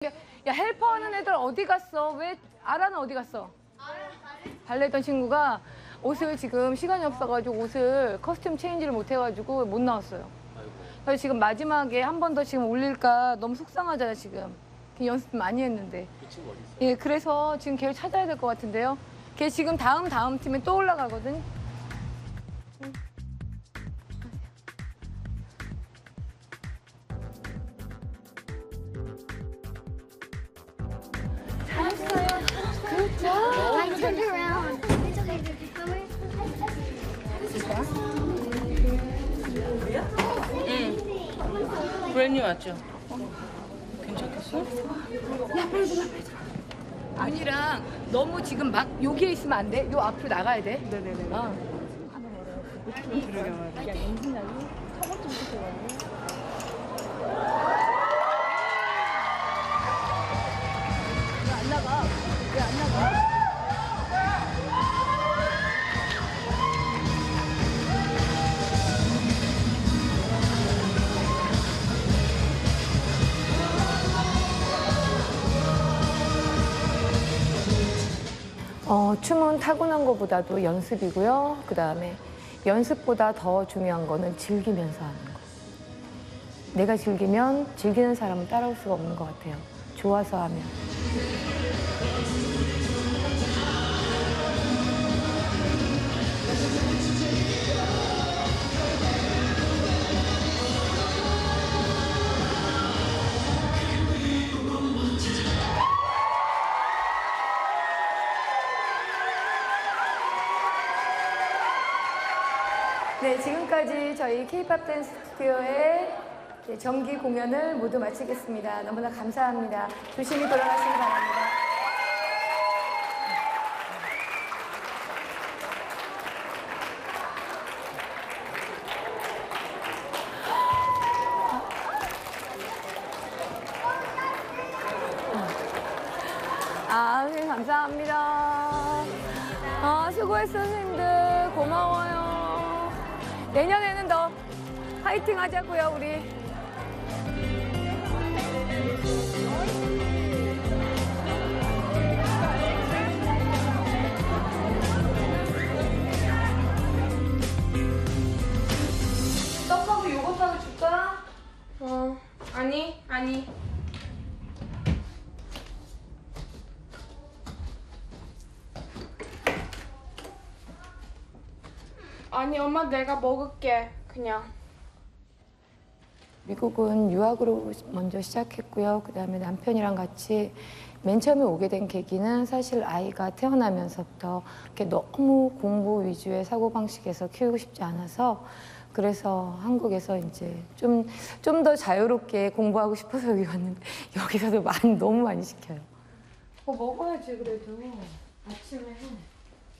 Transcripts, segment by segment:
야, 헬퍼하는 애들 어디 갔어? 왜 아라는 어디 갔어? 발레 했던 친구가 옷을 지금 시간이 없어가지고 옷을 커스텀 체인지를 못 해가지고 못 나왔어요. 그래서 지금 마지막에 한 번 더 지금 올릴까 너무 속상하잖아 지금. 연습 많이 했는데. 예, 그래서 지금 걔를 찾아야 될 것 같은데요. 걔 지금 다음 팀에 또 올라가거든. I turned around. It's okay. 브랜뉴 왔죠? 괜찮겠어? 야, 빨리 들어와. 아니랑 너무 지금 막 여기에 있으면 안 돼. 요 앞으로 나가야 돼. 네네네. 안 나가. 왜 안 나가? 춤은 타고난 것보다도 연습이고요. 그다음에 연습보다 더 중요한 거는 즐기면서 하는 거. 내가 즐기면 즐기는 사람은 따라올 수가 없는 것 같아요. 좋아서 하면. 네, 지금까지 저희 K-POP 댄스 스튜디오의 정기 공연을 모두 마치겠습니다. 너무나 감사합니다. 조심히 돌아가시기 바랍니다. 선생님 감사합니다. 수고했어, 선생님들. 고마워요. 내년에는 더 파이팅 하자고요, 우리. 떡하고 요거트하고 줄까? 아니. 아니 엄마 내가 먹을게 그냥. 미국은 유학으로 먼저 시작했고요. 그다음에 남편이랑 같이 맨 처음에 오게 된 계기는 사실 아이가 태어나면서부터 이렇게 너무 공부 위주의 사고방식에서 키우고 싶지 않아서 그래서 한국에서 이제 좀 더 자유롭게 공부하고 싶어서 여기 왔는데 여기서도 너무 많이 시켜요. 먹어야지 그래도 아침에.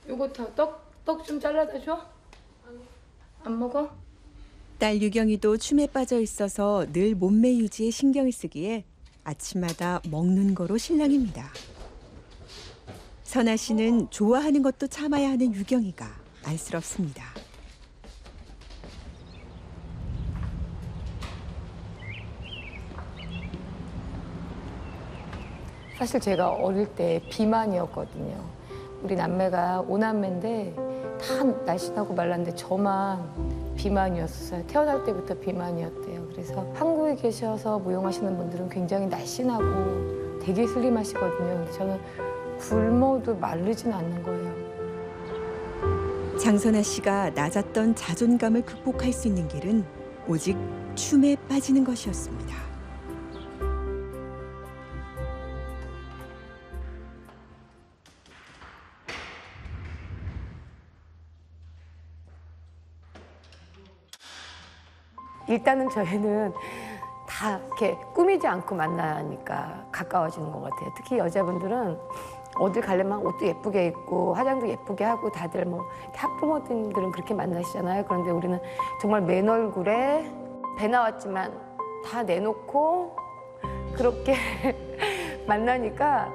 요거트 떡 좀 잘라다 줘? 안 먹어? 딸 유경이도 춤에 빠져 있어서 늘 몸매 유지에 신경을 쓰기에 아침마다 먹는 거로 실랑입니다. 선아 씨는 좋아하는 것도 참아야 하는 유경이가 안쓰럽습니다. 사실 제가 어릴 때 비만이었거든요. 우리 남매가 5남매인데 다 날씬하고 말랐는데 저만 비만이었어요. 태어날 때부터 비만이었대요. 그래서 한국에 계셔서 무용하시는 분들은 굉장히 날씬하고 되게 슬림하시거든요. 근데 저는 굶어도 마르진 않는 거예요. 장선아 씨가 낮았던 자존감을 극복할 수 있는 길은 오직 춤에 빠지는 것이었습니다. 일단은 저희는 다 이렇게 꾸미지 않고 만나니까 가까워지는 것 같아요. 특히 여자분들은 어딜 가려면 옷도 예쁘게 입고 화장도 예쁘게 하고 다들 뭐 학부모님들은 그렇게 만나시잖아요. 그런데 우리는 정말 맨 얼굴에 배 나왔지만 다 내놓고 그렇게 만나니까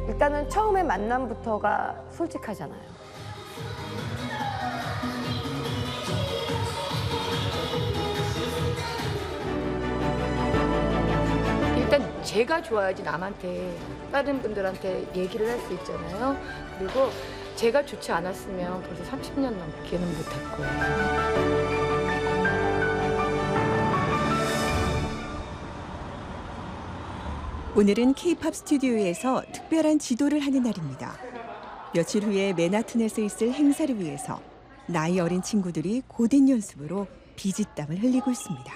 일단은 처음에 만남부터가 솔직하잖아요. 제가 좋아야지 남한테 다른 분들한테 얘기를 할 수 있잖아요. 그리고 제가 좋지 않았으면 벌써 30년 넘게는 못할 거예요. 오늘은 K-팝 스튜디오에서 특별한 지도를 하는 날입니다. 며칠 후에 맨하튼에서 있을 행사를 위해서 나이 어린 친구들이 고된 연습으로 비지땀을 흘리고 있습니다.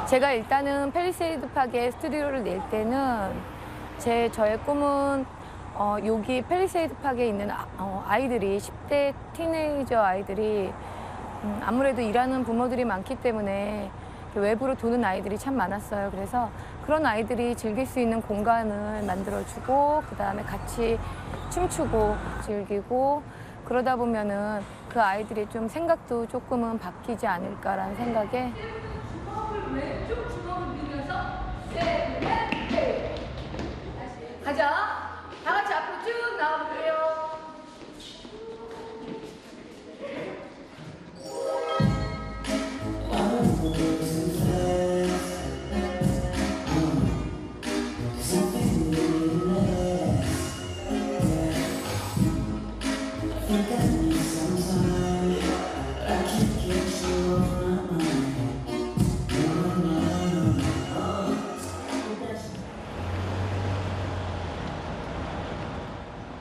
제가 일단은 팰리세이드 파크에 스튜디오를 낼 때는 저의 꿈은 여기 팰리세이드 파크에 있는 아이들이 10대 티네이저 아이들이 아무래도 일하는 부모들이 많기 때문에 외부로 도는 아이들이 참 많았어요. 그래서 그런 아이들이 즐길 수 있는 공간을 만들어주고 그다음에 같이 춤추고 즐기고 그러다 보면은 그 아이들이 좀 생각도 조금은 바뀌지 않을까라는 생각에 가자. 다 같이 앞으로 쭉 나와볼게요.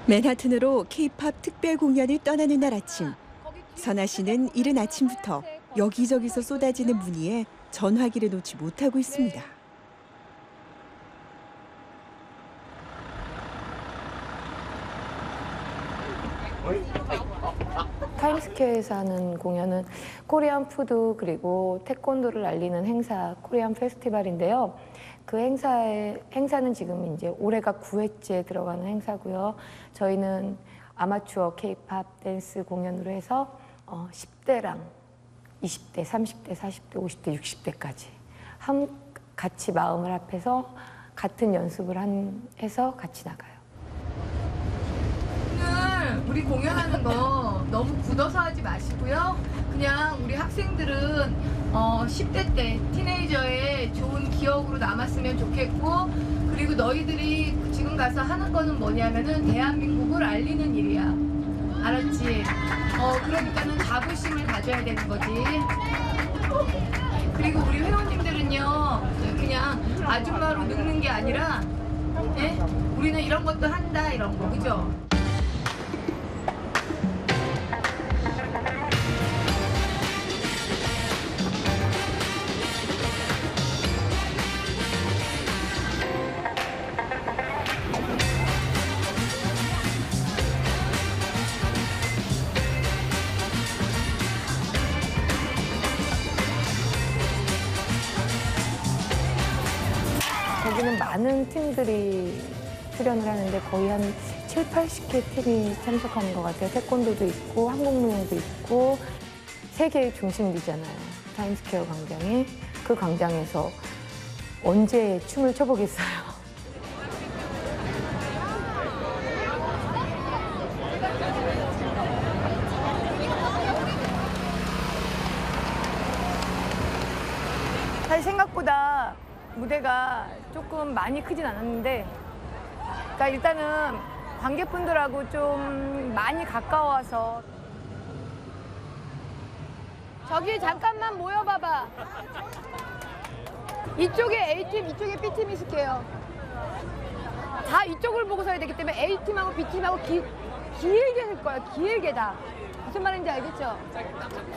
맨하튼으로 K-팝 특별 공연을 떠나는 날 아침. 선아 씨는 이른 아침부터 여기저기서 쏟아지는 문의에 전화기를 놓지 못하고 있습니다. 타임스퀘어에서 하는 공연은 코리안 푸드 그리고 태권도를 알리는 행사 코리안 페스티벌인데요. 그 행사는 지금 이제 올해가 9회째 들어가는 행사고요. 저희는 아마추어 K-팝 댄스 공연으로 해서 10대랑 20대, 30대, 40대, 50대, 60대까지 같이 마음을 합해서 같은 연습을 해서 같이 나가요. 오늘 우리 공연하는 거 너무 굳어서 하지 마시고요. 그냥 우리 학생들은 10대 때 티네이저의 좋은 기억으로 남았으면 좋겠고 그리고 너희들이 지금 가서 하는 거는 뭐냐면은 대한민국을 알리는 일이야. 알았지? 그러니까는 자부심을 가져야 되는 거지. 그리고 우리 회원님들은요 그냥 아줌마로 늙는 게 아니라 우리는 이런 것도 한다 이런 거 그죠? 거기는 많은 팀들이 출연을 하는데 거의 한 7, 80개 팀이 참석하는 것 같아요. 태권도도 있고 한국무용도 있고 세계의 중심지잖아요. 타임스퀘어 광장이. 그 광장에서 언제 춤을 춰보겠어요. 사실 생각보다 무대가 조금 많이 크진 않았는데 그러니까 일단은 관객분들하고 좀 많이 가까워서 저기 잠깐만 모여봐봐. 이쪽에 A팀, 이쪽에 B팀 있을게요. 다 이쪽을 보고 서야 되기 때문에 A팀하고 B팀하고 길게 설 거야. 길게 다. 무슨 말인지 알겠죠?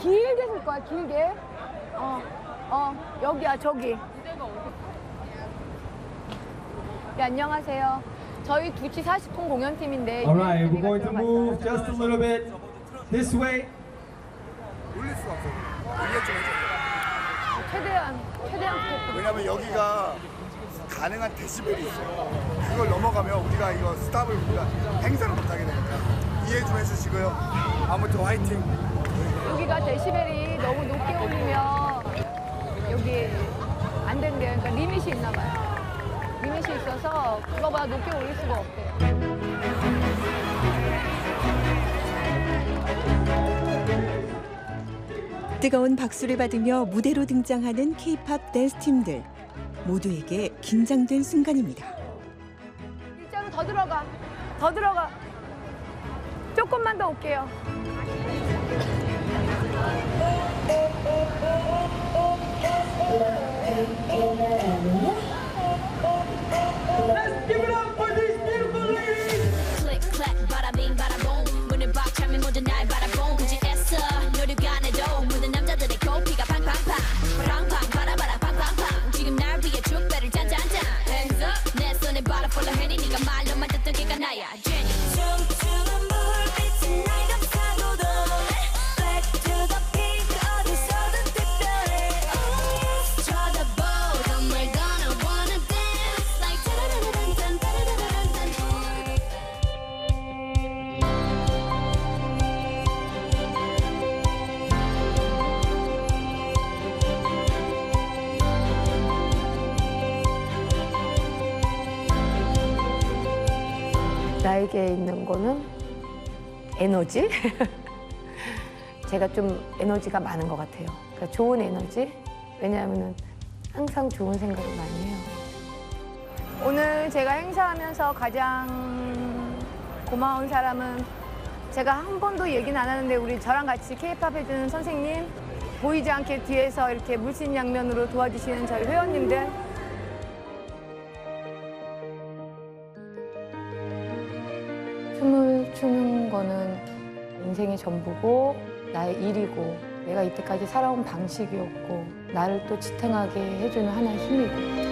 길게 설 거야. 길게. 여기야 저기. 네, 안녕하세요. 저희 2시 40분 공연팀인데. Alright, we're going to move just a little bit this way. 올릴 수가 없어요. 올렸죠. 최대한 부탁드립니다. 왜냐면 여기가 가능한 데시벨이 있어요. 그걸 넘어가면 우리가 이거 스탑을 우리가 행사를 못하게 되니까 이해 좀 해주시고요. 아무튼 화이팅. 여기가 데시벨이 너무 높게 올리면 여기 안 된대요. 그러니까 리밋이 있나 봐요. 리밋이 있어서 그거보다 높게 올릴 수가 없대요. 뜨거운 박수를 받으며 무대로 등장하는 K-팝 댄스 팀들. 모두에게 긴장된 순간입니다. 일자로 더 들어가. 더 들어가. 조금만 더 올게요. Let's give it up for these beautiful ladies! Click clack bada bing bada boom 문을 박 차면 모두 날 바라본 굳이 애써 노력 안 해도 모든 남자들의 코피가 팡팡팡 팡팡 바라바라 팡팡팡 지금 날 위해 축배를 짠짠짠 Hands up 내 손에 바라 폴라 해니 네가 말로만 듣던 걔가 나야 제니 춤추는 불빛은 날 감싸고도 Back to the peak 어디서든 특별해 Oh yes 쳐다보던 날 gonna wanna dance like 따라라란딴 따라라란딴 나에게 있는 거는 에너지? 제가 좀 에너지가 많은 것 같아요. 그러니까 좋은 에너지? 왜냐하면 항상 좋은 생각을 많이 해요. 오늘 제가 행사하면서 가장 고마운 사람은 제가 한 번도 얘기는 안 하는데 우리 저랑 같이 K-팝 해주는 선생님, 보이지 않게 뒤에서 이렇게 물씬양면으로 도와주시는 저희 회원님들, 춤을 추는 거는 인생의 전부고 나의 일이고 내가 이때까지 살아온 방식이었고 나를 또 지탱하게 해주는 하나의 힘이고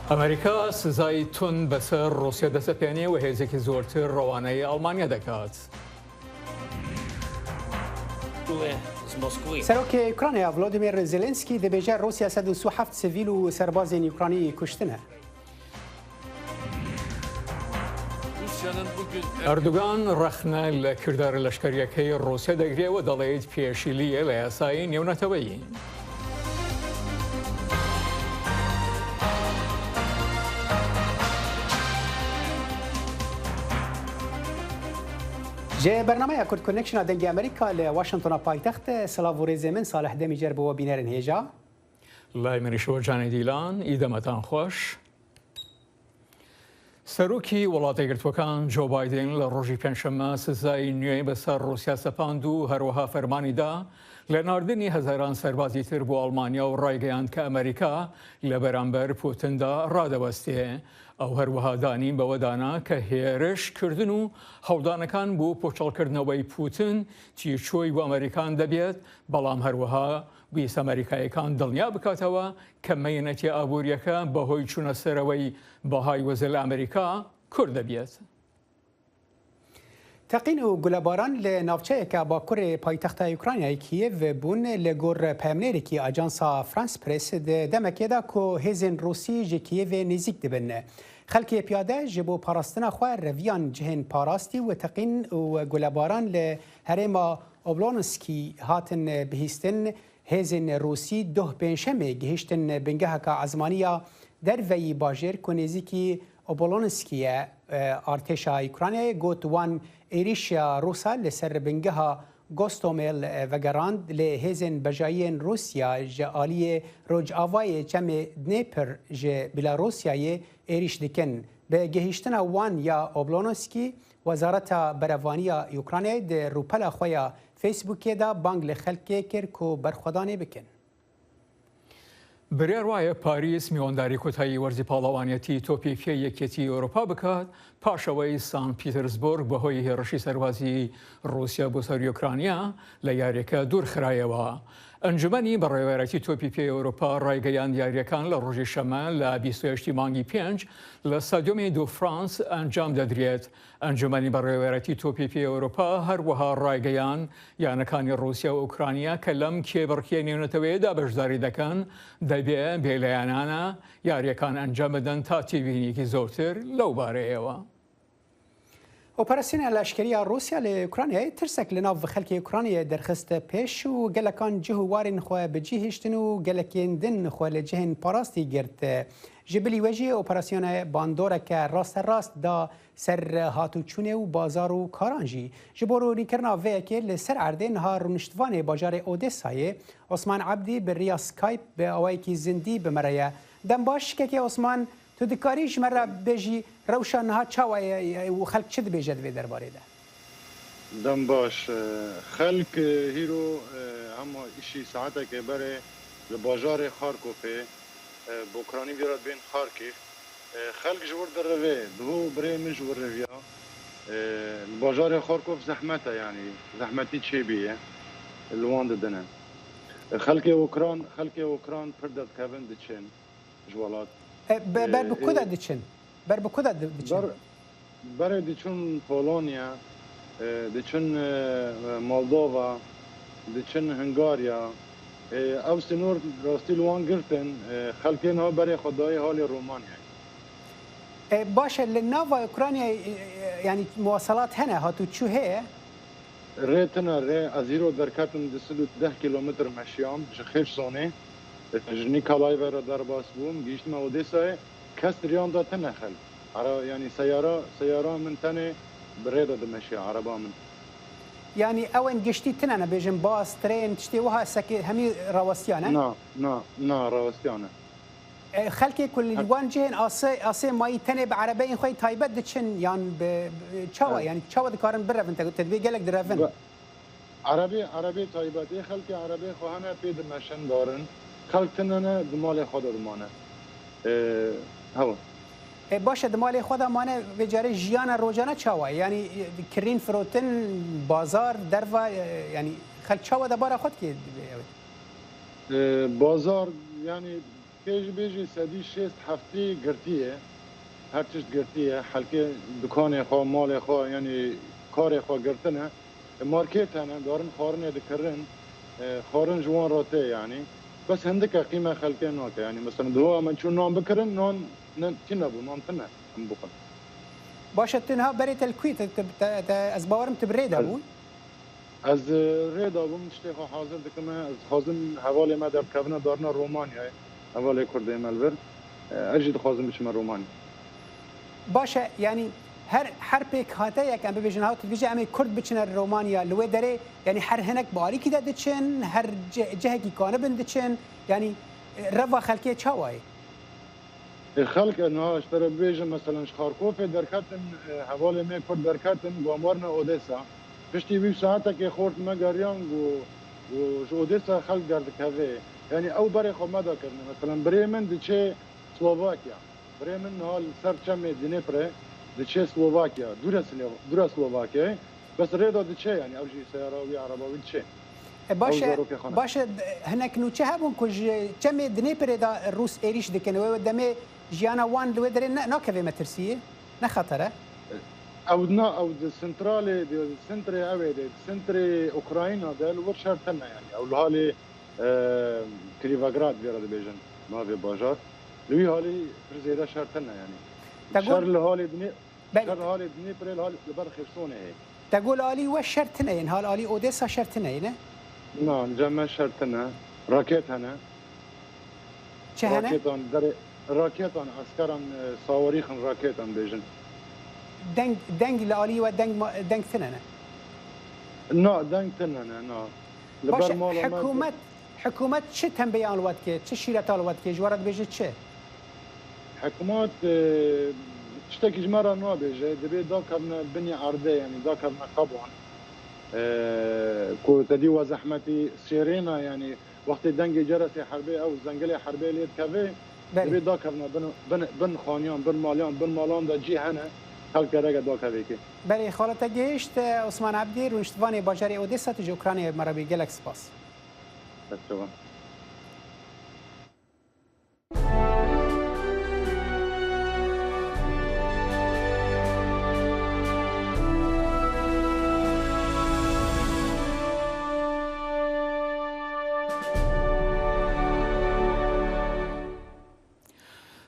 ئەمریکا سزای تون بەسەر ڕوسیا دەسەپێنێ و هێزێکی زۆرتر ڕەوانەی ئەڵمانیا دەکات. سەرۆکی ئۆکرانیا ڤلۆدیمیر زێلێنسکی دەبێژە رووسیا 137 سڤیل و سەربازێن یوکرانی کوشتنە. ئەردوگان ڕەخنە لە کردارە لەشکریەکەی ڕوسیا دەگرێەوە دەڵێت پێشیلیە لە یاسایی نێونەتەوەیی. جه برنامه کورد کۆنێکشن دەنگی ئەمریکا لە واشنگتۆنە پایتەختە سلااو و ڕێزێ من ساڵح دەمی جەر بەوە بینەرن هێژا لای منیشەوە جانی دیلان ئیدەمەتان خۆش. سەرۆکی وڵاتە یەکگرتووەکان جۆ بایدن لە ڕۆژی پێنجشەممە سزای نوێی بەسەر ڕوسیا سەپاند و هەروەها فەرمانیدا لە ناردنی هەزاران سەربازی تر بۆ ئەڵمانیا و ڕایگەیاند کە ئەمریکا لە بەرامبەر پوتندا ڕادەوەستێ. ئەو هەروەها دانی بەوەدانا کە هێرشکردن و هەڵدانەکان بۆ پۆچەڵکردنەوەی پوتن تیرچۆی بۆ ئەمریکان دەبێت، بەڵام هەروەها ویست ئەمریکایەکان دڵنیا بکاتەوە کە مەیەنەتی ئابوووریەکە بەهۆی چوونە سەرەوەی بەهای وەزە لە ئەمریکا کورد دەبێت. تەقین و گولەباران لە ناوچەیەکە باکوڕێ پایتەختە یوکرانیای کیێڤ بوون لە گۆڕ پەیامنێرێکی ئاجانسا فرانس پرس دەمەکێدا کۆ هێزên رووسی ji Kiyevê nêzik dibin. Xelkê piyade ji bo parastina xwe reviyan cihên parastî û teqîn û gulebaran li herêma Oblonskî hatin bihîstin. Hêzên Rûsî doh pênşemê gihîştin bingeheka ezmaniya derveyî bajêr ku nêzîkî Oblonskîye artêşa Ukraynayê got wan êrişa Rûsa li ser bingeha Gostomel vegerand lê hêzên bejayiyên Rûsya ji aliyê rojavayê çemê Dnêpr ji Belarusyayê êriş dikin. Bi gihîştina wan ya Oblonskî, Wezareta Berevaniya Ukraynayê di rûpela xwe ya Facebookê da bang li xelkê kir ku berxwedanê bikin. بڕیار وایە پاریس میوانداری کۆتایی وەرزی پاڵەوانیەتی تۆپێکیە یەکێتی ئەوروپا بکات پاشەوەی سان پیترسبۆرگ بەهۆی هێرشی سەربازی رووسیا بۆ سەر ئۆکرانیا لە یاریەکە دوورخرایەوە. ئەنجومەنی بەڕێوەبەرەتی تۆپی پێی ئەوروپا ڕایگەیاند یاریەکان لە ڕۆژی شەمە لە 28 مانگی 5 لە سادیۆمی دو فرانس ئەنجام دەدرێت. ئەنجومەنی بەڕێوەبەرەتی تۆپی پێی ئەوروپا هەروەها ڕایگەیان یانەکانی رووسیا و ئۆکرانیا کە لەم کێبڕکیە نێونەتەوەیەدا بەشداری دەکەن دەبێ بێلایەنانە یاریەکان ئەنجام بدەن تا تیبینێکی زۆرتر لەو بارەیەوە. ئۆپەراسیۆنە لەشکریە رووسیا لە ئۆکرانیای ترسێک لە ناو خەڵکی ئۆکرانیە دەرخستە پێش و گەلەکان جه و وارên xwe bi cî hêştin û gelekên din xwe li cihên parastî girt. Ji bilî we jî operasyona bandoreke rasterast da ser hatûçûnê û bazar û karan jî. Ji bo rûnîkirina vêyekê li ser erdê niha rûniştvanê bajarê Odesayê Osman Ebdî bi riya Skype bi awayekî zindî bimereye. Dem baş şikekê Osman, tu dikarî ji me re bêjî rewşa niha çawa ye û xelk çi dibêje divê derbarê de? Dem baş xelk hîro hema îşî saetekê berê li bajarê Xarkovê bi Ukranî girat bên Xarkiv xelk ji wir derevê dihû birê min ji wir reviya bajarê Xarkov zehmet e yanî zehmetî çêbîye li wan didine. Xelkê Ukran pir derdkevin diçin ji welat. Ber bi ku de diçin? Ber bi ku de diçin? Berê diçin Polonya, diçin Moldova, diçin Hungarya. Ew sînor rastî li wan girtin xelkên ha berê xwedayê halê Romanyayê. Baş e li nava Ukraynayê yanî muwasalat hene hatûçû heye? Rê tune rê ez îro derketim di 10 kilometr meşiyam ji Xêrsonê ji Nîkalayê re derbas bûm gihîştim Odesayê kes riyan da tune xelk. Yani seyara min tenê bi rê de dimeşiya araba min. Yani ew giştî tune nebêjin bas, trên tiştê wiha sekê hemî rawastiyan e? Na rawastiyan e. Xelkê ku li wan cihên asê mayî tenê bi erebeyên xwe taybet diçin yan bi çawa yani çawa dikarin birevin tedbîr gelek direvin. Erebê taybetê xelkê erebê xwe hene pê dimeşin darin xelk tinene di malê xwe de dimane. Hewa. Baş e di malê xwe de mane vê carê jiyana rojane çawa yani kirîn firotin bazar derva yani xelk çawa debara xwe dikê bazar yani کێژ بێژی سەدی شێست هەفتی گرتیە هەر تشت گرتیە حەلکێ دوکانێ خۆ ماڵێ خۆ ینی کارێ خۆ گرتنە مارکێتانە دارن خواردنێ دکردن خواردن جوان ڕاتێ یعنی بەس هەندێکە قیمە خەلکێ ناکە ینی مەسەن دوا من چون نان بکردن نان چی نەبوو نان تنە ئەم بخۆن باشە تنها بەرێتە الکوێت ئەس باوەرم تبرێدا بوو از ڕێدا بووم شتێخۆ حاضر دکمە حازم هەواڵێ مە دەبکەونە دارنە ڕۆمانیای هەواڵێ کوردێ مەلبر ئەژی دخوازم بچمە ڕۆمانی باشە ینی هەر پێک هاتەیەک ئەم ببێژن هاوت بژە ئەمێ کورد بچنە ڕۆمانیا لێ دەرێ ینی هەر هەنێک باریکیدا دچن هەر جەهێکی کانە بن دچن ینی ڕەوا خەلکێ چاوایە خەلک ناشترە بێژە مەسەلەن خارکۆفێ دەرکەتن هەواڵێ مێ کورد دەرکەتن گواموارنە ئۆدێسا پشتی وی ساعتێکی خۆردمە گەریان و ئۆدێسا خەلک دەردکەوێ ینی ئەو بەرێ خۆ مەداکردن مەسەلەن برێ من دچێ سلۆڤاکیا برێ من هەڵ سەر چەمێ دنێپرێ دچێ سلۆڤاکیا دوورە سلۆڤاکیای بەس ڕێدا دچێ ینی ئەوژی سەیاراوی عەرەباوی دچێ باشە هەنێک نوچە هەبوون کو چەمێ دنێپرێدا ڕوس عێریش دکەنەوە دەمێ ژیانە وان لێ دەرێ ناکەوێ مەترسیە نەخەتەرە ئەو نا ئەو سنترالێ سنترێ ئەوێ دێت سنترێ ئۆکراینا دەل وەر شەرتەنە ینی ئەو لە حاڵێ کلیڤاگراد بێرە دەبێژن ماوێ باژار لوی حالی زێدە شەرتەنە ینی شەر لە حاڵێ حاڵێ دنێپرێ لەبەر خێرسۆنێ هەیە تقول آلي وشرتنين هال آلي أوديسا شرتنين نعم جمع شرتنا راكيت هنا شهنا راكيتان عسكرا صواريخ راكيتان بيجن دنگ لآلي ودنگ ثننا نا دنگ ثننا نا باش حكومة چه تنبيه الوقت كي چه شيرة الوقت كي جوارد بيجي چه حكومات تشتكي جمرة نوا بيجي دبي داكرنا بني عرضي يعني داكرنا قبوان كو تدي وزحمتي سيرينا يعني وقت دنجي جرسي حربي او زنجلي حربي ليت كافي دبي داكرنا بن خانيان بن ماليان بن مالان دا جي هنا خلق رجع داكافي كي بله خالت جيشت عثمان عبدي رونشتواني باجاري اوديسا تجي اوكرانيا مربي جالكس باس شكرا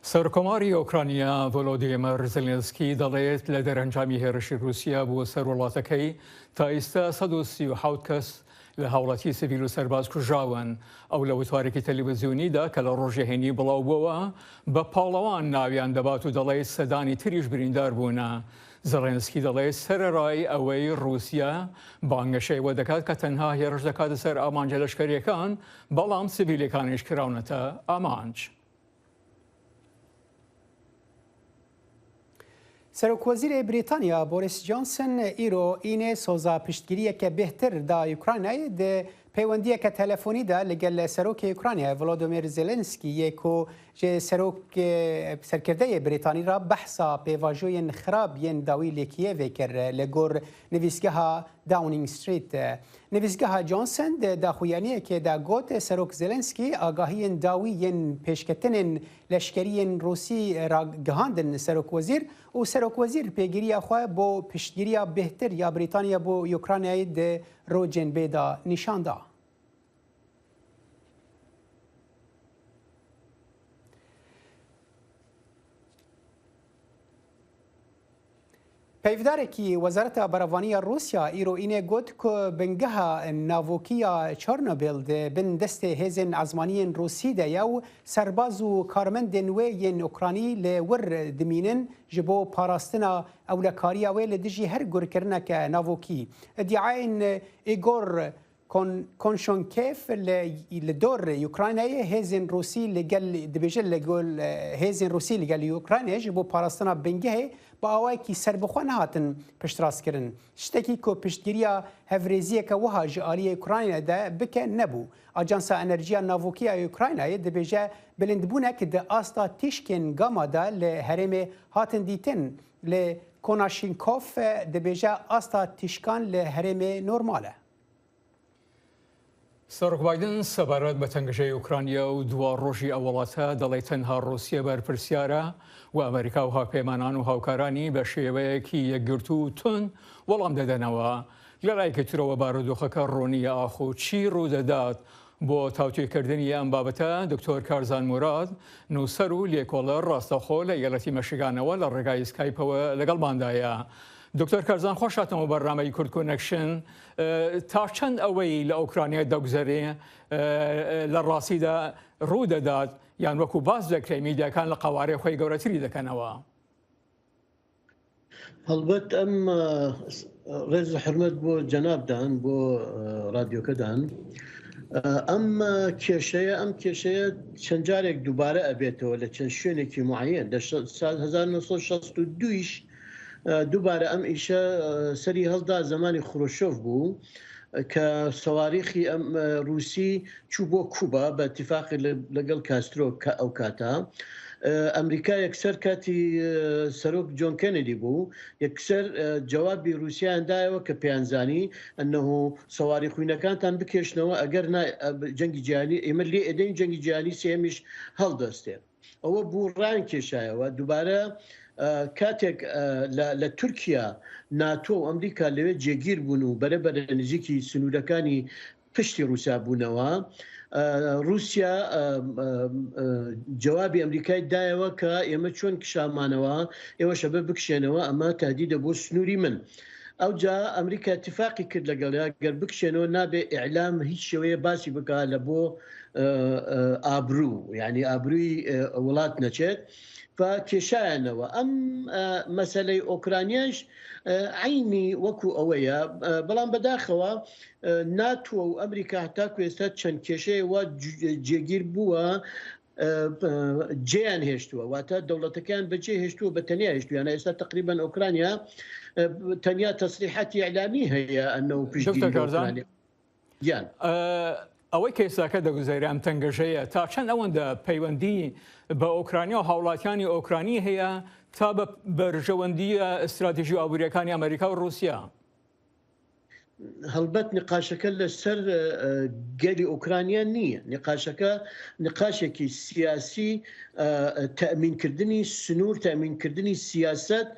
سەرکۆماری ئۆکرانیا ڤۆلۆدیمیر زێلێنسکی دەڵێت لە دەرەنجامی هێرشی رووسیا بۆ سەر وڵاتەکەی تا ئێستا 137 کەس لە هاوڵاتی سیڤیل و سەرباز کوژراون ئەو لە وتارێکی تەلەڤیزیۆنیدا کە لە ڕۆژەهێنی بڵاو بووە بە پاڵەوان ناویان دەبات و دەڵێت سەدانی تریش بریندار بوونە. زەلێنسکی دەڵێت سەرەڕای ئەوەی رووسیا بانگەشەیەوە دەکات کە تەنها هێرش دەکاتە سەر ئامانجە لەشکریەکان بەڵام سیڤیلەکانیش کراونەتە ئامانج. سەرۆکوەزیرê بریتانیا بۆریس جۆنسن ئیرۆ ئینێ سۆزا پشتگیریەکە بێهتر دا یوکرانیای دە پەیوەندیەکە تەلەفۆنیدا لەگەل سەرۆکی یوکرانیا ڤڵۆدۆمیر زێلێنسکی یەکۆ سەرۆک سەرکردەیە بریتانی را بەحسا پێواژۆیەن خراپیەن داوی لێکیەڤێ کرد لە گۆر نویسگەها داونینگ ستریت. نویسگەها جۆنسن داخویانیەکێدا گوت سەرۆک زێلێنسکی ئاگاهیەن داویەن پێشکەتنên لەشکریên رووسی ڕاگەهاندن سەرۆکوەزیر و سەرۆکوەزیر پێگیریە خۆ بۆ پشتگیریە بێهتر یا بریتانیا بۆ یوکرانیای دە ڕۆژێن بێدا نیشاندا. پەیوەدارێکی وەزارەتە بەڕەوانیە رووسیا ئیرۆ ئینێ گوت کە بنگەها ناڤۆکیە چۆرنۆبیل بن دەستێ هێزن ئازمانیên رووسی دەیە و سەرباز و کارمەندên wê yên ئوکرانî لێ ور dimînin ji bo parastina ewlekariya wê li dijî her gurkirineke navokî. İddiayên Igor Konşonkev li dor Ukraynayê hêzên Rûsî li gel dibêje li gol hêzên Rûsî li gel Ukraynayê ji bo parastina bingehê bi awayekî serbixwe nehatin piştrastkirin. Ştekî ku piştgiriya hevrêziyeke wiha ji aliyê Ukraynayê de bike nebû. Ajansa Enerjiya Navokiya Ukraynayê dibêje bilindbûnek di asta tîşkên Gama de li herêmê hatin dîtin. Li Konashinkov dibêje asta tîşkan li herêmê normal e. سەرۆک بایدن سەبارەت بە تەنگەشەی ئۆکرانیا و دوا ڕۆژی ئەو وڵاتە دەڵێت تەنها ڕۆسیە بەرپرسیارە و ئەمریکا و هاوپەیمانان و هاوکارانی بە شێوەیەکی یەکگرت و تون وەڵام دەدەنەوە. لە لایەکی ترەوە بارودۆخەکە ڕۆنیە ئاخۆ چی ڕوودەدات بۆ تاوتوێکردنی ئەم بابەتە دکتۆر کارزان موراد نوسەر و لێکۆڵەر ڕاستەخۆ لە یەڵەتی مەشیگانەوە لە ڕێگای سکایپەوە لەگەڵماندایە. دکتۆر کارزان خۆشاتەوە بەرنامەی کورد کۆنێکشن تا چەند ئەوەی لە ئۆکرانیا دەگوزارێ لە ڕاستیدا ڕوودەدات یان وەکو باز دەکرێت میدیاکان لە قوارێ خۆی گەورەتری دەکەنەوە. هەڵبەت ئەم ڕێز حرمەت بۆ جەنابدان بۆ رادیۆکەدان ئەم کێشەیە چەند جارێک دووبارە ئەبێتەوە لە چەند شوێنێکی معەیەن لە 1962 دووبارە ئەم ئیشە سەری هەڵدا زمانی خرۆشۆف بوو کە سەواریخی ئەم رووسی چوو بۆ کوبا بە اتفاقی لەگەڵ کاسترۆ ئەو کاتە. ئەمریکا یەکسەر کاتی سەرۆک جۆن کەنێدی بوو یەکسەر جوابی رووسیاندایەوە کە پێیانزانی ئەنەه سەواری خوینەکانتان بکێشنەوە ئەگەر جەنگی جیهانی ئێمە لێ ئێدەین جەنگی جیهانی سێمیش هەڵدەستێ. ئەوە بوو ڕان کێشایەوە دووبارە کاتێک لە تورکیا ناتۆ و ئەمریکا لەوێ جێگیر بوون و بەرەبەرە نزیکی سنوورەکانی پشتی رووسیا بوونەوە رووسیا جوابی ئەمریکای دایەوە کە ئێمە چۆن کشامانەوە ئێوە شەبە بکشێنەوە ئەمە تهدیدە بۆ سنووری من. ئەو جا ئەمریکا اتفاقی کرد لەگەڵیا گەر بکشێنەوە نابێ ئیعلام هیچ شێوەیە باسی بکات لە بۆ ئابروو یعنی ئابرووی وڵات نەچێت. کێشایانەوە ئەم مەسەلەی ئۆکرانیاش عینی وەکو ئەوەیە بەڵام بەداخەوە ناتۆ و ئەمریکا هەتا کوێستا چەند کێشەیەوە جێگیر بووە جێیان هێشتووە واتە دەوڵەتەکان بەجێ هێشتووە بە تەنیا هێشتویانە ئێستا تقریبا ئۆکرانیا تەنیا تەسریحاتی ئیعلامی هەیە ئەنەو پشتی گیان. ئەوەی کێساکە دەگوزارێ ئەم تەنگەشەیە تا چەند ئەوەندە پەیوەندی بە ئۆکرانیا و هاوڵاتیانی ئۆکرانی هەیە تا بە بەرژەوەندی ئستراتیژی ئابوووریەکانی ئەمریکا و رووسیا. هەڵبەت نقاشەکە لەسەر گەلی ئۆکرانیا نییە. نقاشەکە نقاشێکی سیاسی تەمینکردنی سنوور تەمینکردنی سیاست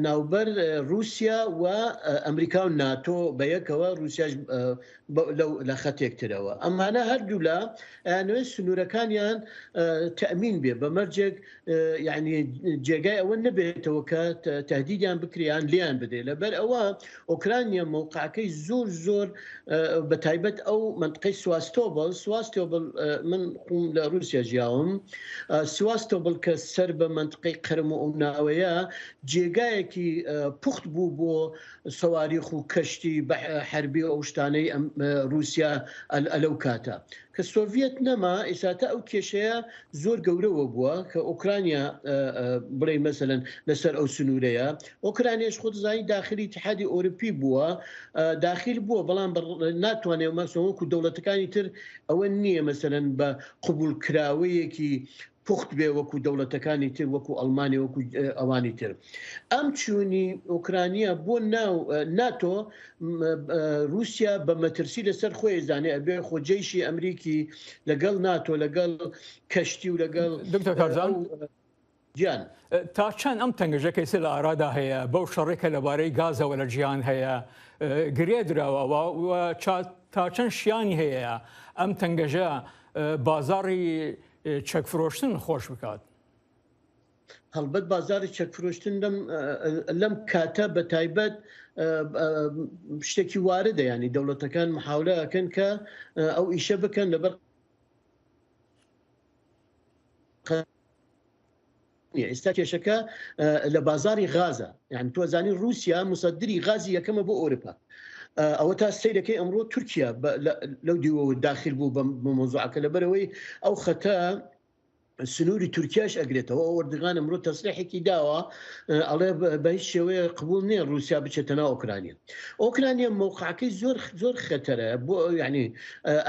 ناوبەر رووسیا و ئەمریکا و ناتۆ بە یەکەوە رووسیاش لە خەتێکترەوە. ئەمانە هەردوو لە ئەیانوێت سنوورەکانیان تەمین بێ بە مەرجێک یعنی جێگای ئەوە نەبێتەوە کە تهدیدیان بکریان لیان بدێ. لەبەر ئەوە ئۆکرانیا موقعەکەی زۆر بە تایبەت ئەو منطقەی سواستۆبڵ من لە رووسیا ژیاوم سواستۆبڵ کە سەر بە منطقەی قەرم و ئەو ناوەیە جێگایەکی پوخت بوو بۆ سەواریخ و کەشتی حربی ئەو شتانەی رووسیا ئەلەو کاتە کە سۆڤێت نەما ئێساتە ئەو کێشەیە زۆر گەورەوە بووە کە ئۆکرانیا بڵێ مەسەلەن لەسەر ئەو سنوورەیە. ئۆکرانیاش خۆت زانی داخلی اتحادی ئۆروپی بووە داخل بووە بەڵام ناتوانێت مەسەوەکو دەوڵەتەکانی تر ئەوە نییە مەسەلەن بە قبول کراوەیەکی پوخت بێ وەکو دەوڵەتەکانی تر وەکو ئەڵمانی وەکو ئەوانی تر. ئەم چوونی ئۆکرانیا بۆ ناتۆ رووسیا بە مەترسی لەسەر خۆی زانێ ئەبێ خۆجێیشی ئەمریکی لەگەڵ ناتۆ لەگەڵ کەشتی و لەگەڵ دکتۆر کارزان گیان تا چەند ئەم تەنگەژەکەی سە لە ئارادا هەیە بەو شەڕێکە لەبارەی گازەوە لە جیهان هەیە گرێ درراوەوە و تا چەند شیانی هەیە ئەم تەنگەژە بازاڕی چەکفرۆشتن خۆش بکات. هەڵبەت بازاری چەکفرۆشتن لەم کاتە بە تایبەت شتێکی واردە ینی دەوڵەتەکان محاولە ئەکەن کە ئەو ئیشە بکەن لەبەر ئێستا کێشەکە لە بازاری غازە یعنی تۆزانی رووسیا مصدری غازی یەکەمە بۆ ئۆروپا. ئەوە تا سیرەکەی ئەمڕۆ تورکیا لەو دیوە داخل بوو بە مۆزوعەکە لەبەرەوەی ئەو خەتە سنووری تورکیاش ئەگرێتەوە ئەوەردەغان ئەمڕۆ تەسریحێکی داوە ئەڵێ بە هیچ شێوەیە قبول نییە رووسیا بچێتە ناو ئۆکرانیا. ئۆکرانیا موقعەکەی زۆر خەتەرە بۆ یعنی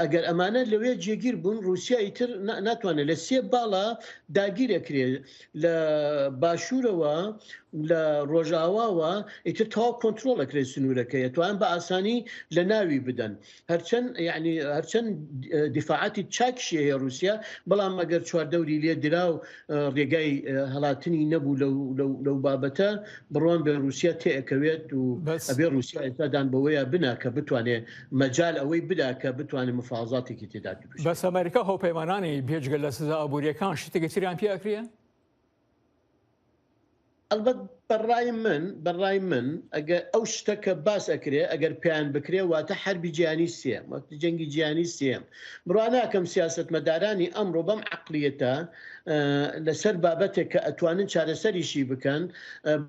ئەگەر ئەمانە لەوێ جێگیر بوون رووسیای تر ناتوانێت لە سێ باڵا داگیرەکرێت لە باشوورەوە لە ڕۆژاواوە ئیتر تەواو کۆنتترۆلەکرێ سنوورەکەیە توان بە ئاسانی لە ناوی بدەن هەرچەند دیفاعاتی چاکشی هەیە رووسیا بەڵام ئەگەر چواردەوری لێ درا و ڕێگای هەڵاتنی نەبوو لەو بابەتە بڕوان بە رووسیا تێئەکەوێت و ئەبێ رووسیا ئێستادان بەوەیە بنا کە بتوانێت مەجال ئەوەی بدا کە بتوانێت مفاوزاتێکی تێدا بەس ئەمریکا هەوپەیمانانی بێجگە لە سزا ئابوووریەکان شتێکی تریان پێکرێ؟ ئەلبەت بەڕای من ئەگەر ئەو شتەکە باس ئەکرێ ئەگەر پێیان بکرێ واتە حربی جیهانی سێم جەنگی جیهانی سێم بڕواناکەم سیاستمەدارانی ئەمڕۆ بەم عەقلیەتە لەسەر بابەتێک کە ئەتوانن چارەسەریشی بکەن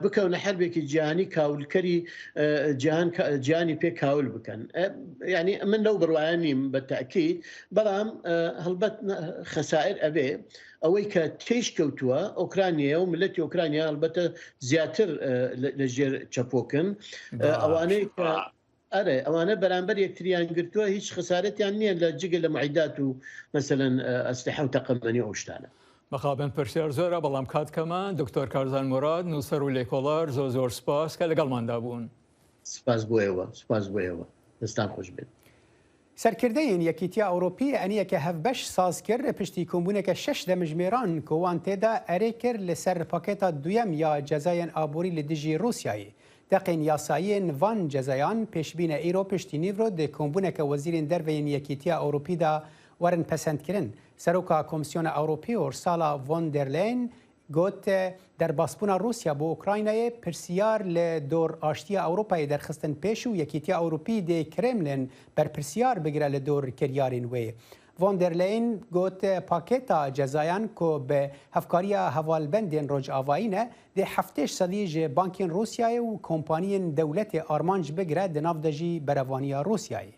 بکەونە حربێکی جیهانی کاولکەری جیهانی پێ کاول بکەن یعنی من لەو بڕوایان نیم بە تاکید بەڵام هەڵبەت خەسائر ئەبێ ئەوەی کە تێش کەوتووە ئۆکرانیا و ملەتی ئۆکرانیا هەڵبەتە زیاتر لەژێر چەپۆکن ئەوانەی ئەوانە بەرامبەر یەکتریان گرتووە هیچ خسارەتیان نییە لە جگە لە معیدات و مەسەلەن ئەسلحە و تەقەمەنی ئەو شتانە. بەخابن پرسیار زۆرە بەڵام کات کەمە دکتۆر کارزان موراد نوسەر و لێکۆڵەر زۆر سپاس کە لەگەڵماندا بوون. سپاس بۆ ئێوە دەستان خۆش بێت. سەرکردەیەن یەکیتیا ئەوروپی ئەنیەکە هەفبەش ساز کرد پشتی کۆمبوونێکە 6 دەمژمێران کۆوان تێدا ئەرێ کرد لەسەر پاکێتا دویەم یا جەزایەن ئابووری لە دژی رووسیایی دەقین یاساییên van جەزایان پێشبینە ئیرۆ پشتی نیڤرۆ دێ کۆمبوونێکە وەزیرên دەرڤەیەن یەکیتیا ئەوروپیدا وەرن پەسەندکردن سەرۆکا کۆمسیۆنە ئەوروپی ئۆرسالا ڤۆن دەر لاین گوت دەرباسبوونا رووسیا بۆ ئۆکراینایە پرسیار لە دۆر ئاشتیە ئەوروپای دەرخستن پێش و یەکیتیا ئەوروپی دێ کرێملن بەرپرسیار بگرە لە دۆر کردیارین وێ. ڤۆن دەر لاین گوت پاکێتا جەزایان کۆ بە هەفکاریە هەڤالبەندێن ڕۆژئاوایینە دێ هەفتێش سەدی ژێ بانکên رووسیایە و کۆمپانیên دەولەتێ ئارمانج بگرە di nav de jî berevaniya Rûsyayê.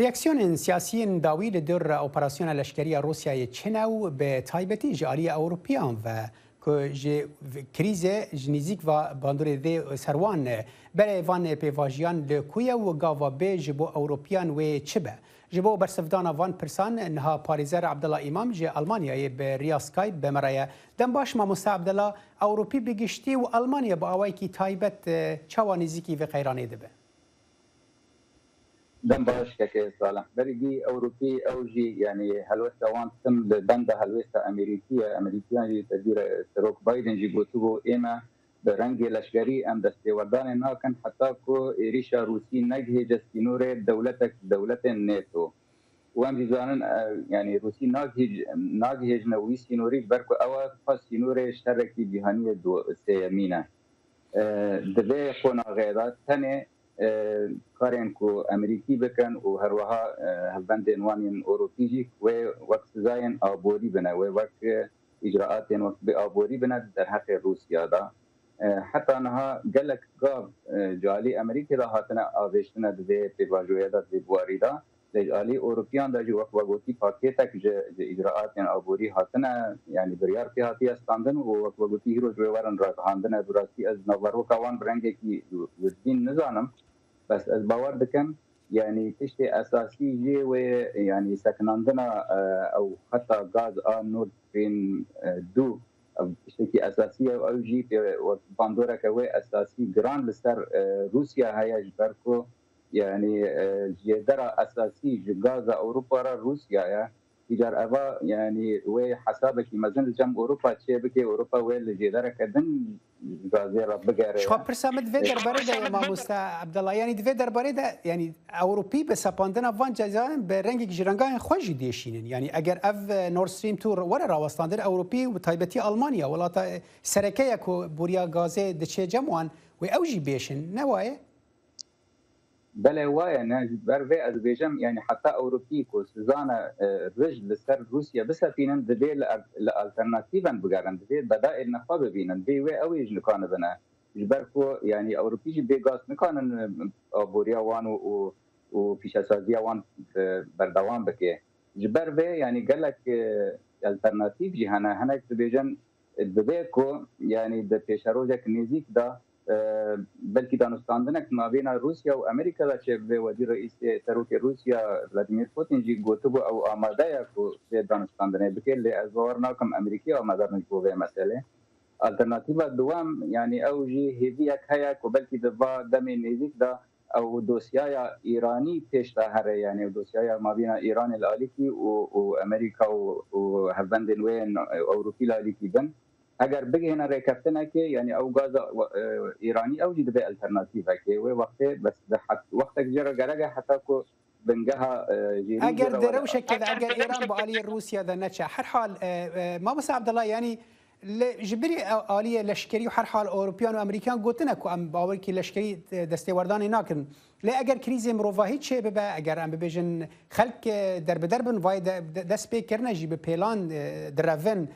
ریاکسیۆنên siyasiyên dawî li dor operasyona leşkeriya Rûsyayê Çînê û bi taybetî ji aliyê Ewropiyan ve ku ji krîzê ji nîzik ve bandorê vê serwan berê van pêvajiyan li ku ye û gava bê ji bo Ewropiyan wê çi be? Ji bo bersivdana van pirsan niha parêzer Abdullah İmam ji Almanyayê bi riya Skype bemeraye dem baş mamoste Abdullah Ewropî bi giştî û Almanya bi awayekî taybet çawa nîzîkî vê qeyranê dibe. دم باش که سالم برگی اروپی اوجی یعنی هلوسته وان تم بند هلوسته امریکیان تدبیر سروک بایدن جی گوتو ایما به رنگ لشکری ام دستیوردان ناکن حتی کو ریشا روسی نگه جسینور دولت نیتو و ام جزانن یعنی روسی نگه جنوی سینوری برکو اوا پس سینور اشتراکی جیهانی دو سیمینه دبی خونه غیرات تنه کارن کو امریکی بکن و هر وها هفبندن وانین اوروپیجی و وقت زاین آبوری بنا و وقت اجراءات وقت به آبوری بنا در حق روسیا دا حتی انها گلک گاب جالی امریکی دا هاتنا آویشتنا دوی پیواجویه دا دوی بواری دا جالی اوروپیان دا جو وقت وگوتی پاکیتا که اجراءات آبوری هاتنا یعنی بریار پی هاتی استاندن و وقت وگوتی هیرو جوی ورن را هاندن دراستی از نوارو کوان برنگه کی وزدین نزانم بس از باور دکم یعنی تشت اساسی جی و یعنی سکناندنا او حتی گاز آن نورد استریم 2 تشتی اساسی او جی و باندورا که و اساسی گران لسر روسیا هیاج برکو یعنی جدرا اساسی گاز اروپا را روسیا یا تجار اوا یعنی و حسابك مزن جنب اوروبا چه بکی اوروبا و جدرا کدن گازی را بگیره. شو پرسامد و درباره ده ماموستا عبدالله یعنی دو درباره ده یعنی اوروپی به سپاندن وان جزاین به رنگ جرنگان خوشی دیشینن یعنی اگر اف نورد استریم تور وره راوستاندر اوروپی و تایبتی آلمانیا ولاتا سرکه کو بوریا گازه دچه جمعان و اوجی بیشن نوایه؟ بله وایه نه بر وی از بیجم یعنی حتی اوروپی کو سزانه رجل لسر روسیا بسپینن دبی لالترناتیون بگرن دبی بدائل نخوا ببینن بی وی اویج نکانه بنا جبر کو یعنی اوروپی جی بیگاز نکانن بوریا وان و پیشسازی وان بردوام بکه جبر وی یعنی گلک الترناتیو جی هنه بیجن دەبێت ینی دە پێشەڕۆژێک نێزیکدا بەلکی دانوستاندنێک مابێنە رووسیا و ئەمریکادا چێ بێ وەزیر ڕئیسی سەرۆکی رووسیا ڤلادیمیر پوتینجی گوتبوو ئەو ئامادەیە بێ دانوستاندنێ بکرد لێ ئەز باوەڕ ناکەم ئەمریکی ئامادەرنش بۆ بێ مەسەلێ ئالتەرناتیڤە دووەم ینی ئەو ژی هێویەک هەیە و بەلکی دەبا دەمێ نێزیکدا ئەو دۆسیایە ئیرانی پێشتا هەرە یانێ دۆسیایە مابینە ئیرانی لالیکی و ئەمریکا و هەڤەندێن وێن ئەوروپی لالیکی بن ئەگەر بگەێنە ڕێکەفتنەکێ یعنی ئەو گاز ئیرانی ئەوجی دەبێ ئەلتەرناتیڤەکێ وێ وەختێ بەس وەختێک جێرە گەرەگە حتاکو بنگەها ئەگەر دەرەوشێکێدا ئەگەر ئێران بە ئالیە رووسیادا نەچە هەر حال مامۆستا عەبدەڵڵا ینی ji birî aliyê leşkerî her hal Ewropiyan û Amerîkan gotin ku em bawerkî leşkerî destêwerdanê nakin. Lê eger krîzê mirovahî çê bibe eger em bibêjin xelk derbeder bin vay dest pê kirine jî bi pêlan direvin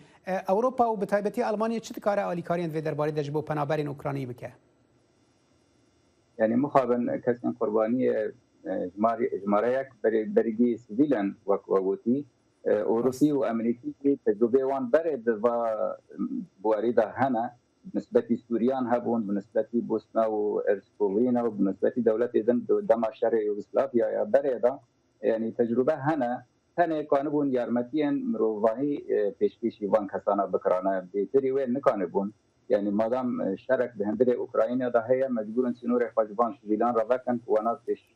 Ewropa û bi taybetî Almanya çi dikare alîkariyên vê derbarê de ji bo penaberên Ukraynayê bike? Yani muxabin kesên qurbaniyê jmareyek berîgî sivîlan wek wegotî روسي وامريكي تجربه وان برد بوارده هنا بالنسبه سوريان هبون بالنسبه بوسنا وهرسغوفينا وبالنسبه دوله دمشق شرق يوغوسلافيا يا برده يعني تجربه هنا كانوا يارمتين مروفاهي بيشكيشي وان كسانا بكرانا بيتري وين نكانبون يعني مادام شرك بهندره اوكرانيا ده هي مجبور سنور خواجبان شویلان راوکن وانا پیش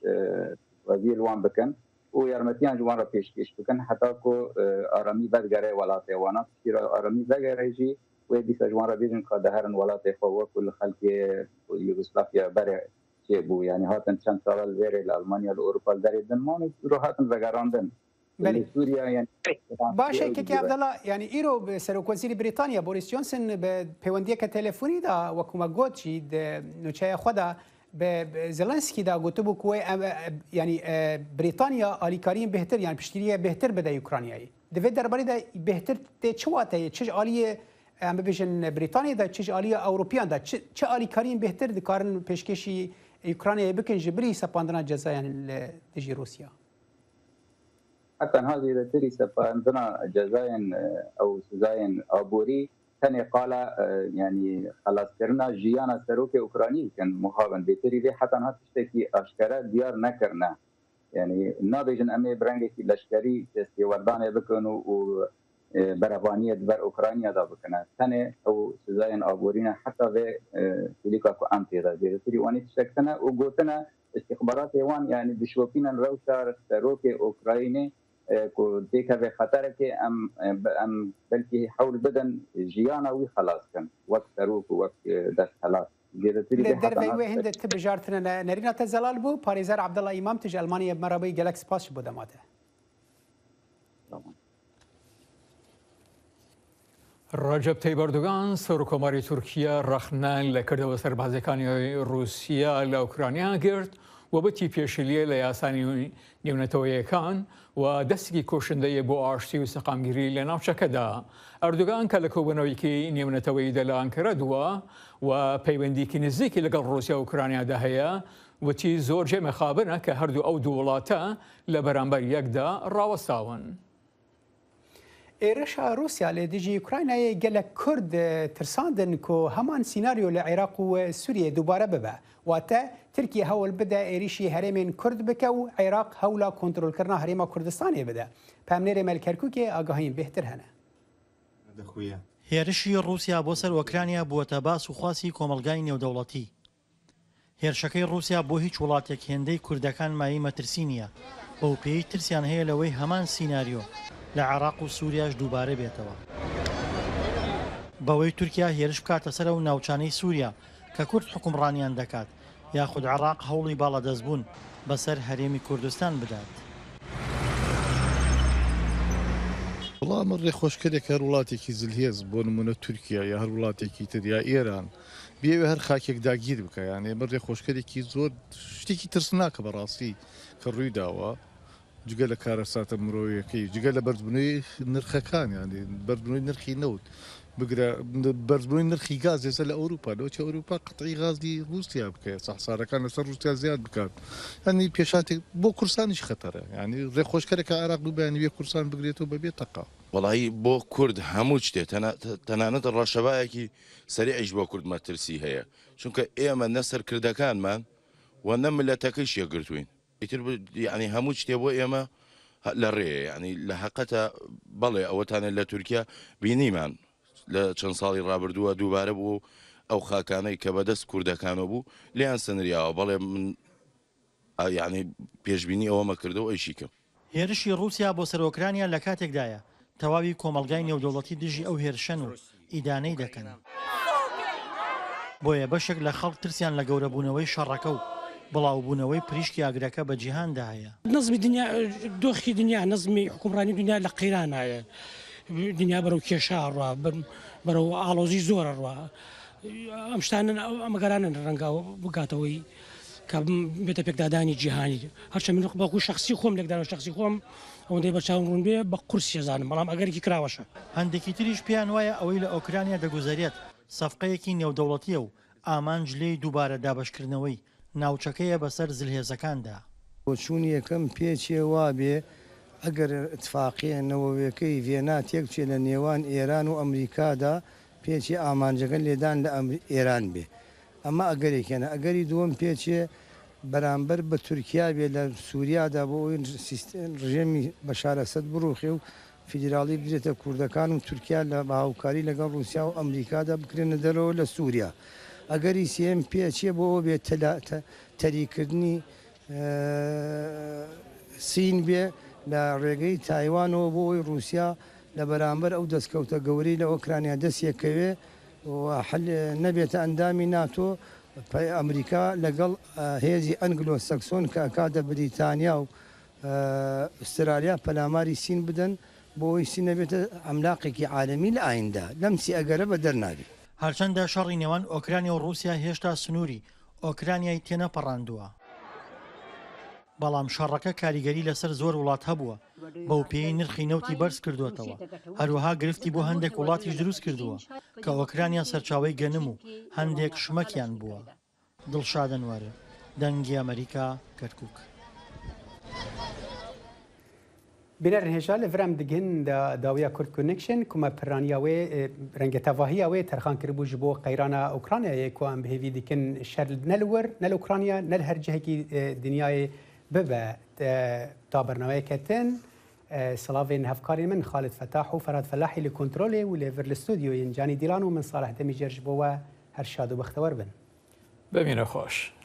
وزیر وان بکن و یارمتیان جوان را پیشکش بکن حتی که آرامی بدگره ولات وانا تشکیر آرامی بدگره جی و بیس جوان را بیدن که دهرن ولات خواه کل خلق یوگسلافیا بره چه بو یعنی هاتن چند سال ویره لألمانیا لأوروپا داریدن مانی رو هاتن وگراندن سوریا یعنی باشه که عبدالله یعنی ایرو سرۆک وەزیری بریتانیا بۆریس جۆنسن بە پەیوەندیەکە تەلەفۆنیدا وەکومە گوتی نوچەیە خۆدا زلنسكي دا قلتبو كوي يعني بريطانيا اليكاريين بهتر يعني بشتريه بهتر بدا اوكرانيا دفيد درباري دا بهتر تشواته تشج اليه ام بيجن بريطانيا دا تشج اليه اوروبيان دا تش اليكاريين بهتر دكارن بيشكشي اوكرانيا بكن جبري سباندنا جزائر تجي روسيا حتى هذه التري سباندنا جزائر او سزاين ابوري ثاني قال يعني خلاص كرنا جيانا سروك اوكراني كان مخابن بيتري حتى هات تشتكي اشكرا ديار نكرنا يعني نابجن امي برانجي لشكري تستي وردانه بكنوا و برافانيه دبر اوكرانيا دا بكنا ثاني او سزاين ابورينا حتى في تليكا كو امتي دا بيتري واني تشتكنا وقلتنا استخبارات وان يعني بشوفينا روشار سروك اوكرايني کو دیکھا به خطر کې ام بلکې حول بدن جیانا وی خلاص کن وقت روک وقت دست خلاص در وی هند تبجارتنا نرینا تزلال بو پاریزر عبدالله امام تج المانیا مرابی گلکس پاس بو دماته ڕەجەب تەیب ئەردۆغان سەرۆکۆماری تورکیا ڕەخنان لە کردەوە سەربازەکانی رووسیا لە ئوکرانیا گرت و بەتی پێشلیە لە یاسانی نێونەتەوەیەکان و دەستێکی کۆشندەیە بۆ ئاشتی و سەقامگیری لە ناوچەکەدا. ئەردۆغان کە لە کۆبوونەوەیەکی نێونەتەوەییدا لە ئەنکەرە دووە و پەیوەندیکی نزیکی لەگەڵ رووسیا و ئوکرانیادا هەیە وتی زۆر جێمەخابنە کە هەردوو ئەو دوو وڵاتە لە بەرامبەر یەکدا ڕاوەستاون. ئێرەشا رووسیا لێ دژی ئوکراینایە گەلە کورد ترساندن کۆ هەمان سیناریۆ لە عێراق و سوریە دووبارە ببە واتە ترکیە هەوڵ بدە عێریشی هەرێمێن کورد بکە و عێراق هەوڵا کۆنتڕۆلکردنا هەرێما کوردستانێ بدە پامنێرێ مەلکەرکووکێ ئاگاهین بهتر هەنە هێرشی رووسیا بۆ سەر ئۆکرانیا بووەتە باس و خواسی کۆمەلگای نێودەوڵەتی هێرشەکەی رووسیا بۆ هیچ وڵاتێک هێندەی کوردەکان مایی مەترسی نییە بەو پێی ترسیان هەیە لەوەی هەمان سیناریۆ لە عێراق و سووریاش دووبارە بێتەوە بەوەی تورکیا هێرش بکاتە سەر و ناوچانەی سووریا کە کورد حکومڕانیان دەکات یاخود عێراق هەوڵی باڵەدەستبوون بەسەر هەرێمی کوردستان بدات. وڵام من ڕێخۆشکەرێک هەر وڵاتێکی زلهێز بۆ نمونە تورکیا یا هەر وڵاتێکی تر یا ئێران بێوێ هەر خاکێک داگیر بکە یانێ من ڕێخۆشکەرێکی زۆر شتێکی ترسناکە بەڕاستی کە ڕووی داوە جگە لە کارەساتە مرۆیەکەی جگە لە بەرزبوونەوەی نرخەکان یانی بەرزبوونەوەی نرخی نەوت بگرە بەرزبوونی نرخی گاز ێستا لە ئەوروپا لەوچە ئەوروپا قەتعی غازی رووسیا بکە سەحسارەکان لەسەر رووسیا زیاد بکات هەنی پێشاتێک بۆ کورسانیش خەتەرە ینی ڕێخۆشکەرێکە عێراق دوو بەیانی وێ کورسان بگرێتەوە بەبێ تەقا وڵایی بۆ کورد هەموو شتێ تەنانەت ڕەشەبایەکی سەریعیش بۆ کورد مەترسی هەیە چونکە ئێمە نەسەر کردەکانمان و نە ملەتەکەیش یەگرتوین ئیتر ینی هەموو شتێ بۆ ئێمە لە ڕێ ینی لە حەقەتە بەڵێ ئەوەتانێت لە تورکیا بینیمان لە چەند ساڵی ڕابردووە دووبارە بوو ئەو خاکانەی کە بەدەست کوردەکانەوە بوو لیان سنریاوە بەڵێ من ینی پێشببینی ئەوەمە کردەوە ئەیشیکەم هێرشی رووسیا بۆ سەر ئۆکرانیا لە کاتێکدایە تەواوی کۆمەلگای نێودەوڵەتی دژی ئەو هێرشەن و ئیدانەی دەکەن بۆیە بەشێک لە خەڵک ترسیان لە گەورەبوونەوەی شەڕەکە و بڵاوبوونەوەی پریشکی ئاگرەکە بە جیهاندا هەیە نظمی دنیا دۆخی دنیا نظمی حکومڕانی دنیا لە قەیرانایە دنیا بەرەو کێشا ڕوا بەرەو ئاڵۆزی زۆرە ڕوا ئەم شتانە ئەمەگەرانە ڕەنگە بگاتەوەی کە بێتە پێکدادانی جیهانی هەرچە من بەخۆ شخصی خۆم لێکدانەوە شخصی خۆم ئەوەندەی بەچاو ڕوون بێ بە قورس ێزانم بەڵام ئەگەرێکی کراوەشە هەندێکی تریش پێیان وایە ئەوەی لە ئۆکرانیا دەگوزارێت سەفقەیەکی نێودەوڵەتیە و ئامانج لێی دووبارە دابشکردنەوەی ناوچەکەیە بەسەر زلهێزەکاندا بۆچوونی یەکەم پێچێ وابێ ئەگەر اتفاقیە نەوەوەکەی ڤێنا تێکچێ لە نێوان ئێران و ئەمریکادا پێچی ئامانجەکە لێدان لە ئێران بێ ئەمە ئەگەرێکێنە ئەگەری دووەم پێچێ بەرامبەر بە تورکیا بێ لە سووریادا بۆ ئەوی ڕژێمی بەشارە سەد بڕوخێ و فیدراالی بدرێتە کوردەکان و تورکیا لە باهاوکاری لەگەڵ رووسیا و ئەمریکادا بکرێنە دەرەوە لە سووریا ئەگەری سێم پێچێ بۆ ئەوە بێت تەریکردنی سین بێ لە ڕێگەی تایوانەوە بۆ ئەوی رووسیا لە بەرامبەر ئەو دەستکەوتە گەورەی لە ئۆکرانیا دەستیەکەوێ نەبێتە ئەندامی ناتۆ ئەمریکا لەگەڵ هێزی ئەنگلۆ سەکسۆن کە ئەکاتە بریتانیا و ئوسترالیا پەلاماری سین بدەن بۆ ئەوی سینە بێتە ئەملاقێکی عالەمی لە ئایندا لەمسی ئەگەرە بە دەرنابێت هەرچەندە شەڕی نێوان ئۆکرانیا و رووسیا هێشتا سنووری ئۆکرانیای تێنەپەڕاندووە بەڵام شەڕەکە کاریگەری لەسەر زۆر وڵات هەبووە بەو پێی نرخی نەوتی بەرز کردوێتەوە هەروەها گرفتی بۆ هەندێک وڵاتیش دروست کردووە کە ئۆکرانیا سەرچاوی گەنم و هەندێک شمەکیان بووە دڵشادن وەرە دەنگی ئەمریکا کەرکک بینەر هێژا لە ڤرام دگهن داویە کورد کۆنێکشن کومە پرانیاوێ ڕەنگە تەڤاهیاوێ تەرخان کردبوو ji بۆ قەیرانە ئۆکرانیایە کو ئەم بهێوی دیکن شەر نەلوەر نەل ئۆکرانیا نەل هەر جهێکی دنیای ببە تا بەرنامەیەکەتن سلاڤên hevkarên min Xalid Fetah û Ferhat Felahî li kontrolê û lê vir li stûdyoyên Canî Dîlan û min Salih Demîjer ji bo we her şad û bextewar bin. Bemîne xweş.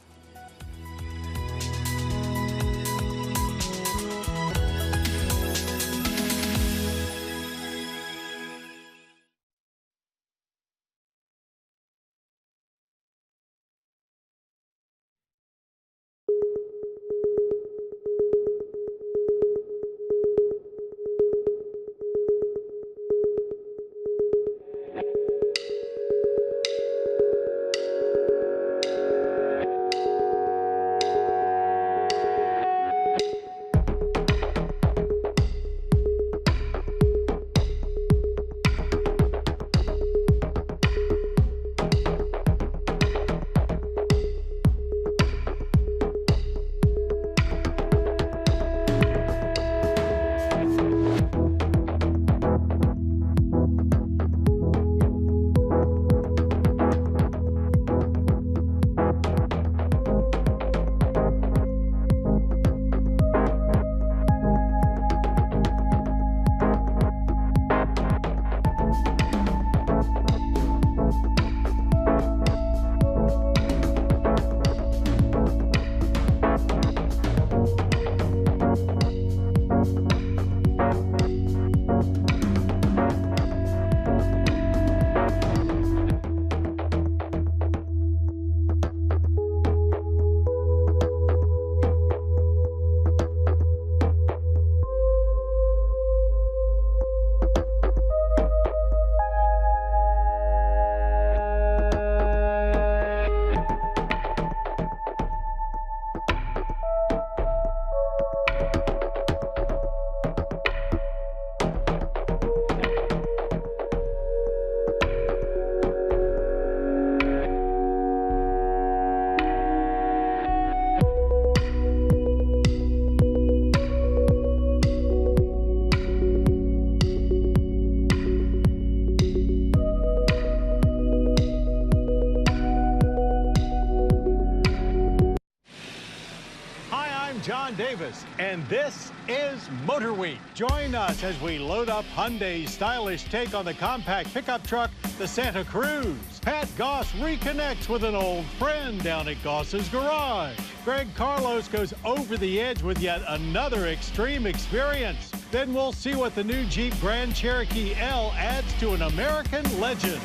Davis, and this is Motor Week. Join us as we load up Hyundai's stylish take on the compact pickup truck, the Santa Cruz. Pat Goss reconnects with an old friend down at Goss's garage. Greg Carlos goes over the edge with yet another extreme experience. Then we'll see what the new Jeep Grand Cherokee L adds to an American legend.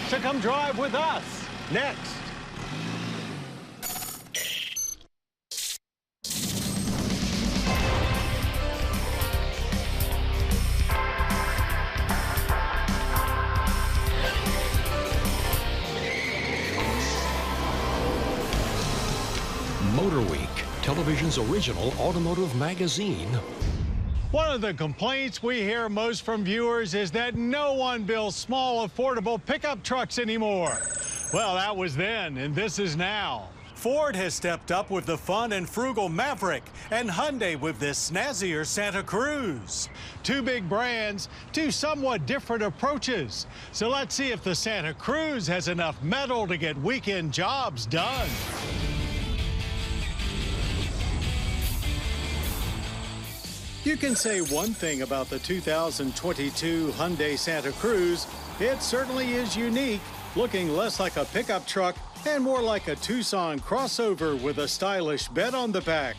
So come drive with us next. Motor Week, television's original automotive magazine. One of the complaints we hear most from viewers is that no one builds small, affordable pickup trucks anymore. Well, that was then, and this is now. Ford has stepped up with the fun and frugal Maverick, and Hyundai with this snazzier Santa Cruz. Two big brands, two somewhat different approaches. So let's see if the Santa Cruz has enough metal to get weekend jobs done. You can say one thing about the 2022 Hyundai Santa Cruz. It certainly is unique, looking less like a pickup truck and more like a Tucson crossover with a stylish bed on the back,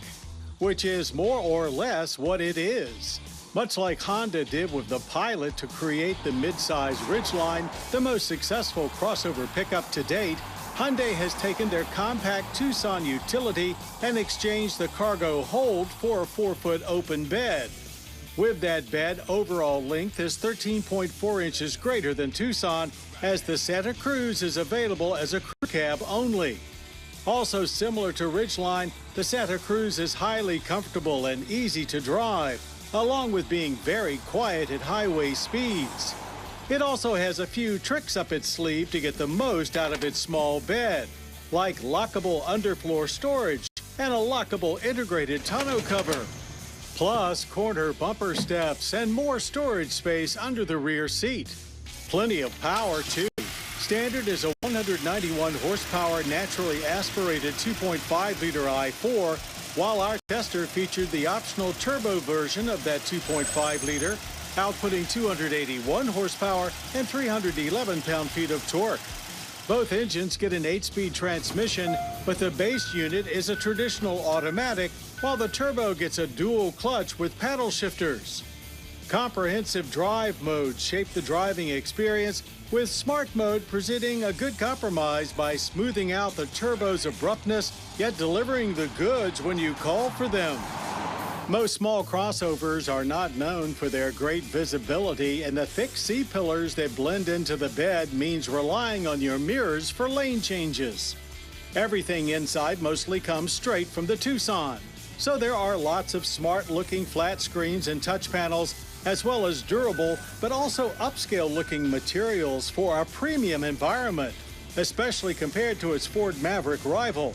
which is more or less what it is. Much like Honda did with the Pilot to create the midsize Ridgeline, the most successful crossover pickup to date, Hyundai has taken their compact Tucson utility and exchanged the cargo hold for a 4-foot open bed. With that bed, overall length is 13.4 inches greater than Tucson, as the Santa Cruz is available as a crew cab only. Also similar to Ridgeline, the Santa Cruz is highly comfortable and easy to drive, along with being very quiet at highway speeds. It also has a few tricks up its sleeve to get the most out of its small bed, like lockable underfloor storage and a lockable integrated tonneau cover, plus corner bumper steps and more storage space under the rear seat. Plenty of power, too. Standard is a 191 horsepower naturally aspirated 2.5-liter i4, while our tester featured the optional turbo version of that 2.5-liter, outputting 281 horsepower and 311 pound-feet of torque. Both engines get an 8-speed transmission, but the base unit is a traditional automatic, while the turbo gets a dual clutch with paddle shifters. Comprehensive drive modes shape the driving experience, with Smart Mode presenting a good compromise by smoothing out the turbo's abruptness, yet delivering the goods when you call for them. Most small crossovers are not known for their great visibility, and the thick C-pillars that blend into the bed means relying on your mirrors for lane changes. Everything inside mostly comes straight from the Tucson, so there are lots of smart-looking flat screens and touch panels, as well as durable but also upscale-looking materials for a premium environment, especially compared to its Ford Maverick rival.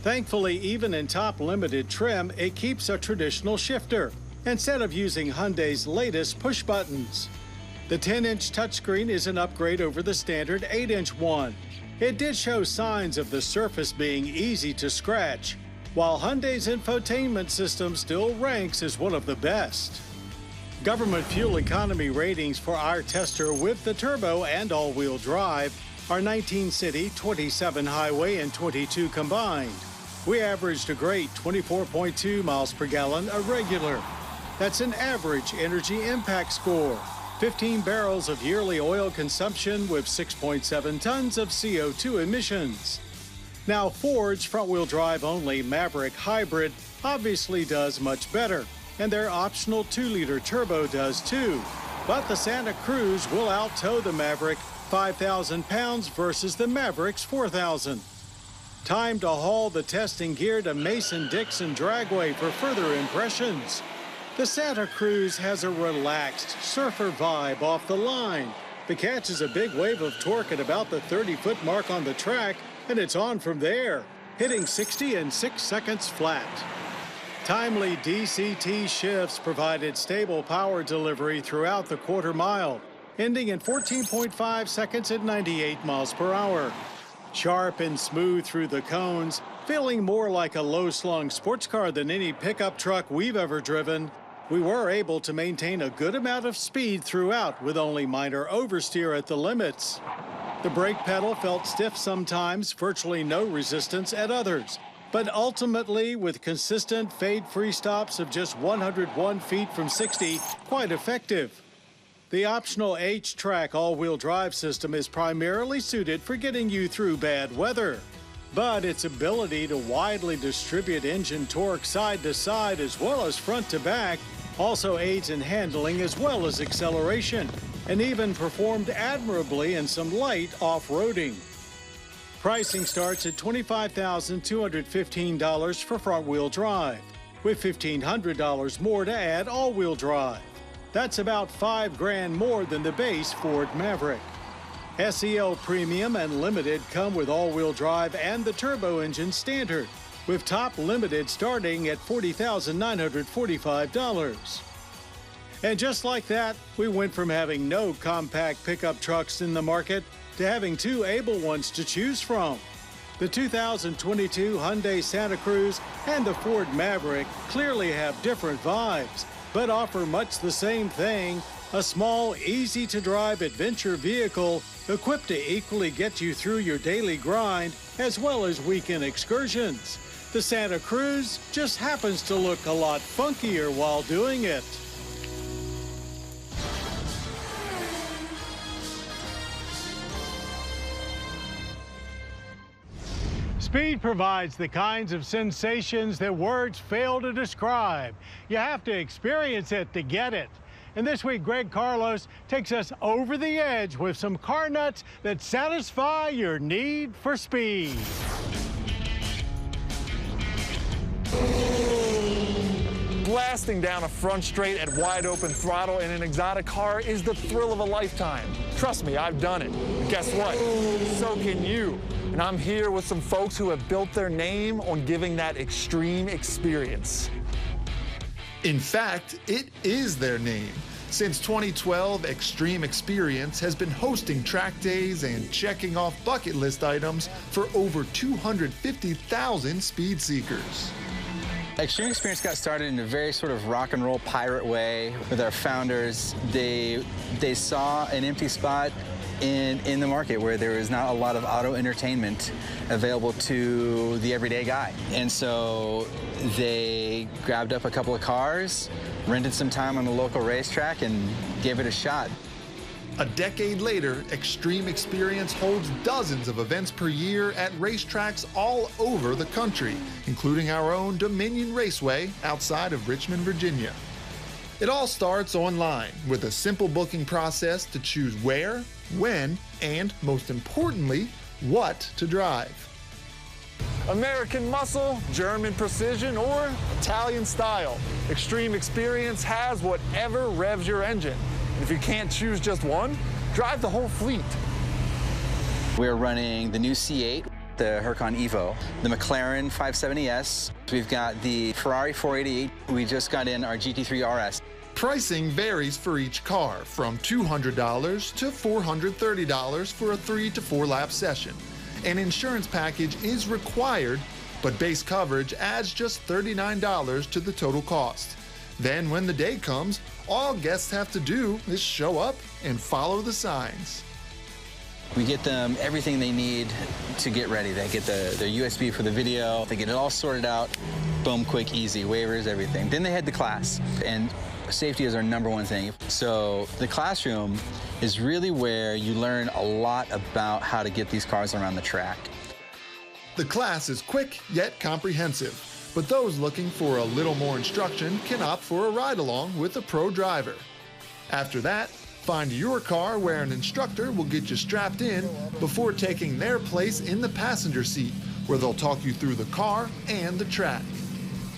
Thankfully, even in top limited trim, it keeps a traditional shifter instead of using Hyundai's latest push buttons. The 10-inch touchscreen is an upgrade over the standard 8-inch one. It did show signs of the surface being easy to scratch, while Hyundai's infotainment system still ranks as one of the best. Government fuel economy ratings for our tester with the turbo and all-wheel drive are 19 city, 27 highway, and 22 combined. We averaged a great 24.2 miles per gallon a regular. That's an average energy impact score. 15 barrels of yearly oil consumption with 6.7 tons of CO2 emissions. Now, Ford's front-wheel drive only Maverick Hybrid obviously does much better, and their optional 2-liter turbo does too. But the Santa Cruz will out-tow the Maverick 5,000 pounds versus the Maverick's 4,000. Time to haul the testing gear to Mason-Dixon Dragway for further impressions. The Santa Cruz has a relaxed surfer vibe off the line that catches a big wave of torque at about the 30-foot mark on the track, and it's on from there, hitting 60 in 6 seconds flat. Timely DCT shifts provided stable power delivery throughout the quarter mile, ending in 14.5 seconds at 98 miles per hour. Sharp and smooth through the cones, feeling more like a low-slung sports car than any pickup truck we've ever driven, we were able to maintain a good amount of speed throughout with only minor oversteer at the limits. The brake pedal felt stiff sometimes, virtually no resistance at others. But ultimately, with consistent fade-free stops of just 101 feet from 60, quite effective. The optional H-Track all-wheel drive system is primarily suited for getting you through bad weather. But its ability to widely distribute engine torque side to side as well as front to back also aids in handling as well as acceleration, and even performed admirably in some light off-roading. Pricing starts at $25,215 for front-wheel drive, with $1,500 more to add all-wheel drive. That's about $5 grand more than the base Ford Maverick. SEL Premium and Limited come with all-wheel drive and the turbo engine standard, with top Limited starting at $40,945. And just like that, we went from having no compact pickup trucks in the market to having two able ones to choose from. The 2022 Hyundai Santa Cruz and the Ford Maverick clearly have different vibes, but offer much the same thing: a small, easy-to-drive adventure vehicle equipped to equally get you through your daily grind as well as weekend excursions. The Santa Cruz just happens to look a lot funkier while doing it. Speed provides the kinds of sensations that words fail to describe. You have to experience it to get it. And this week, Greg Carlos takes us over the edge with some car nuts that satisfy your need for speed. Blasting down a front straight at wide open throttle in an exotic car is the thrill of a lifetime. Trust me, I've done it. And guess what? So can you. And I'm here with some folks who have built their name on giving that extreme experience. In fact, it is their name. Since 2012, Extreme Experience has been hosting track days and checking off bucket list items for over 250,000 speed seekers. Extreme Experience got started in a very sort of rock and roll pirate way with our founders. They saw an empty spot in the market where there was not a lot of auto entertainment available to the everyday guy. And so they grabbed up a couple of cars, rented some time on the local racetrack, and gave it a shot. A decade later, Extreme Experience holds dozens of events per year at racetracks all over the country, including our own Dominion Raceway outside of Richmond, Virginia. It all starts online with a simple booking process to choose where, when, and most importantly, what to drive. American muscle, German precision, or Italian style. Extreme Experience has whatever revs your engine. And if you can't choose just one, drive the whole fleet. We're running the new C8, the Huracan Evo, the McLaren 570S. We've got the Ferrari 488. We just got in our GT3 RS. Pricing varies for each car, from $200 to $430 for a 3 to 4 lap session. An insurance package is required, but base coverage adds just $39 to the total cost. Then when the day comes, all guests have to do is show up and follow the signs. We get them everything they need to get ready. They get their USB for the video. They get it all sorted out. Boom, quick, easy, waivers, everything. Then they head to class, and safety is our #1 thing. So the classroom is really where you learn a lot about how to get these cars around the track. The class is quick yet comprehensive, but those looking for a little more instruction can opt for a ride-along with a pro driver. After that, find your car where an instructor will get you strapped in before taking their place in the passenger seat, where they'll talk you through the car and the track.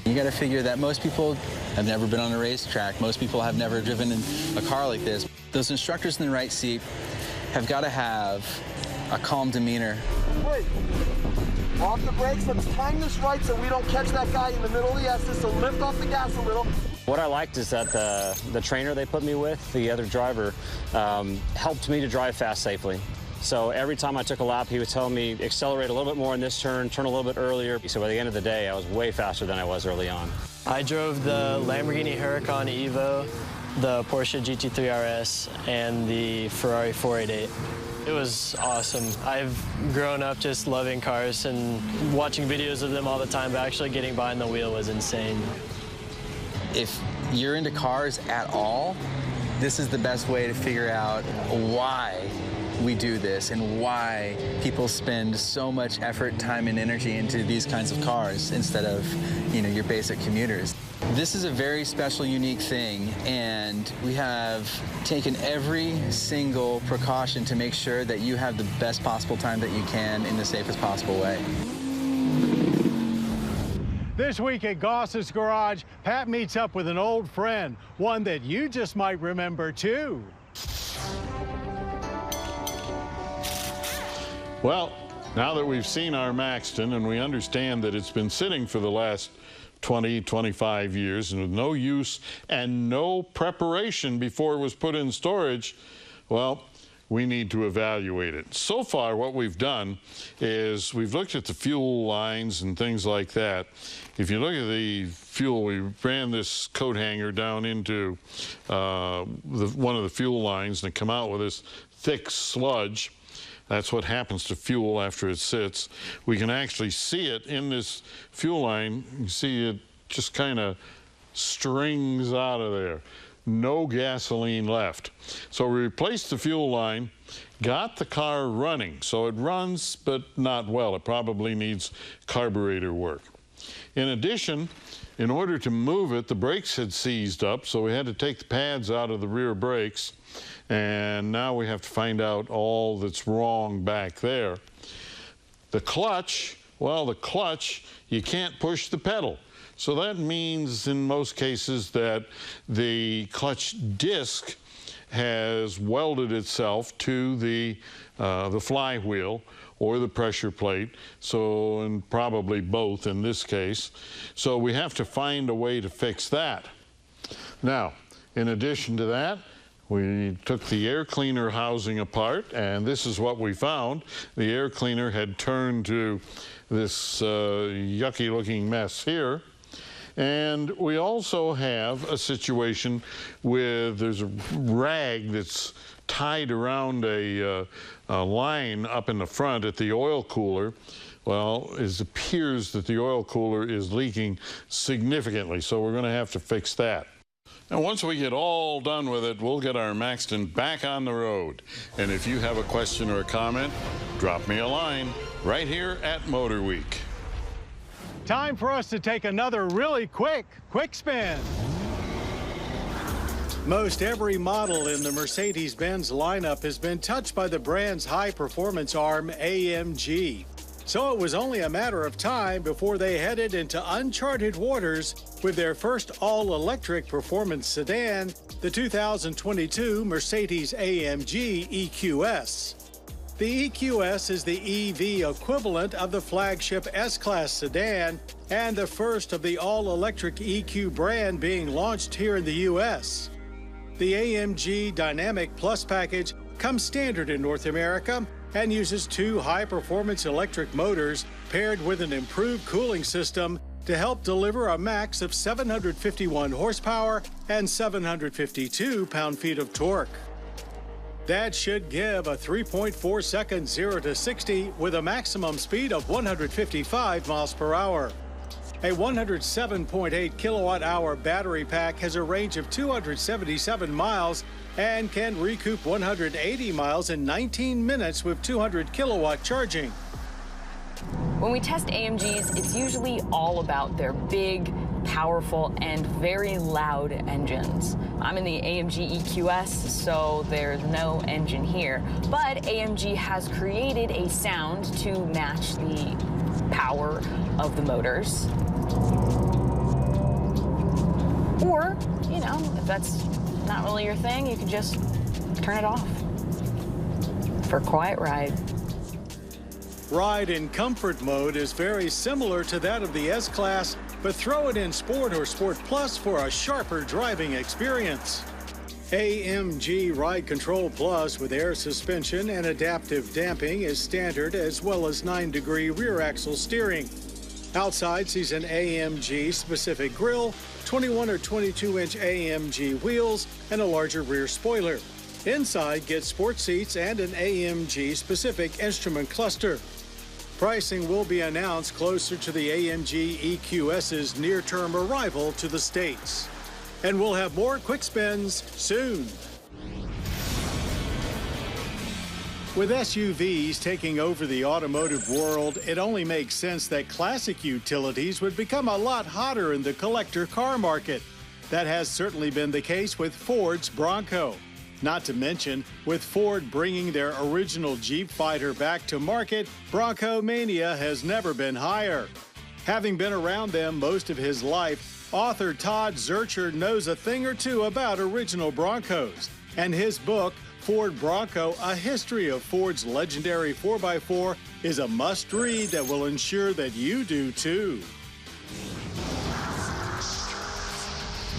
You got to figure that most people have never been on a racetrack. Most people have never driven in a car like this. Those instructors in the right seat have got to have a calm demeanor. Wait, off the brakes, let's time this right so we don't catch that guy in the middle of the S's, so lift off the gas a little. What I liked is that the trainer they put me with, the other driver, helped me to drive fast safely. So every time I took a lap, he would tell me, accelerate a little bit more in this turn, turn a little bit earlier. So by the end of the day, I was way faster than I was early on. I drove the Lamborghini Huracan Evo, the Porsche GT3 RS, and the Ferrari 488. It was awesome. I've grown up just loving cars and watching videos of them all the time, but actually getting behind the wheel was insane. If you're into cars at all, this is the best way to figure out why we do this and why people spend so much effort, time, and energy into these kinds of cars instead of, you know, your basic commuters. This is a very special, unique thing, and we have taken every single precaution to make sure that you have the best possible time that you can in the safest possible way. This week at Goss's Garage, Pat meets up with an old friend, one that you just might remember too. Well, now that we've seen our Maxton and we understand that it's been sitting for the last 20, 25 years and with no use and no preparation before it was put in storage, well, we need to evaluate it. So far, what we've done is we've looked at the fuel lines and things like that. If you look at the fuel, we ran this coat hanger down into one of the fuel lines and come out with this thick sludge. That's what happens to fuel after it sits. We can actually see it in this fuel line. You see it just kind of strings out of there. No gasoline left. So we replaced the fuel line, got the car running. So it runs, but not well. It probably needs carburetor work. In addition, in order to move it, the brakes had seized up, so we had to take the pads out of the rear brakes. And now we have to find out all that's wrong back there. The clutch, well, the clutch, you can't push the pedal. So that means in most cases that the clutch disc has welded itself to the flywheel or the pressure plate, so, and probably both in this case. So we have to find a way to fix that. Now, in addition to that, we took the air cleaner housing apart, and this is what we found. The air cleaner had turned to this yucky-looking mess here. And we also have a situation with there's a rag that's tied around a line up in the front at the oil cooler. Well, it appears that the oil cooler is leaking significantly, so we're going to have to fix that. And once we get all done with it, we'll get our Maxton back on the road. And if you have a question or a comment, drop me a line right here at Motor Week. Time for us to take another really quick spin. Most every model in the Mercedes-Benz lineup has been touched by the brand's high-performance arm, AMG. So it was only a matter of time before they headed into uncharted waters with their first all-electric performance sedan, the 2022 Mercedes AMG Eqs. The EQS is the EV equivalent of the flagship S-Class sedan and the first of the all-electric EQ brand being launched here in the U.S. The AMG Dynamic Plus package comes standard in North America and uses two high-performance electric motors paired with an improved cooling system to help deliver a max of 751 horsepower and 752 pound-feet of torque. That should give a 3.4-second 0 to 60 with a maximum speed of 155 miles per hour. A 107.8 kilowatt-hour battery pack has a range of 277 miles and can recoup 180 miles in 19 minutes with 200 kilowatt charging. When we test AMGs, it's usually all about their big, powerful, and very loud engines. I'm in the AMG Eqs, so there's no engine here. But AMG has created a sound to match the power of the motors. Or, you know, if that's not really your thing, you can just turn it off for a quiet ride. Ride in comfort mode is very similar to that of the S-Class, but throw it in Sport or Sport Plus for a sharper driving experience. AMG Ride Control Plus with air suspension and adaptive damping is standard, as well as 9-degree rear axle steering. Outside sees an AMG specific grille, 21 or 22-inch AMG wheels, and a larger rear spoiler. Inside gets sport seats and an AMG specific instrument cluster. Pricing will be announced closer to the Amg Eqs's near-term arrival to the States. And we'll have more quick spins soon. With SUVs taking over the automotive world, it only makes sense that classic utilities would become a lot hotter in the collector car market. That has certainly been the case with Ford's Bronco. Not to mention, with Ford bringing their original Jeep fighter back to market, Bronco mania has never been higher. Having been around them most of his life, author Todd Zurcher knows a thing or two about original Broncos, and his book, Ford Bronco, A History of Ford's Legendary 4x4, is a must-read that will ensure that you do too.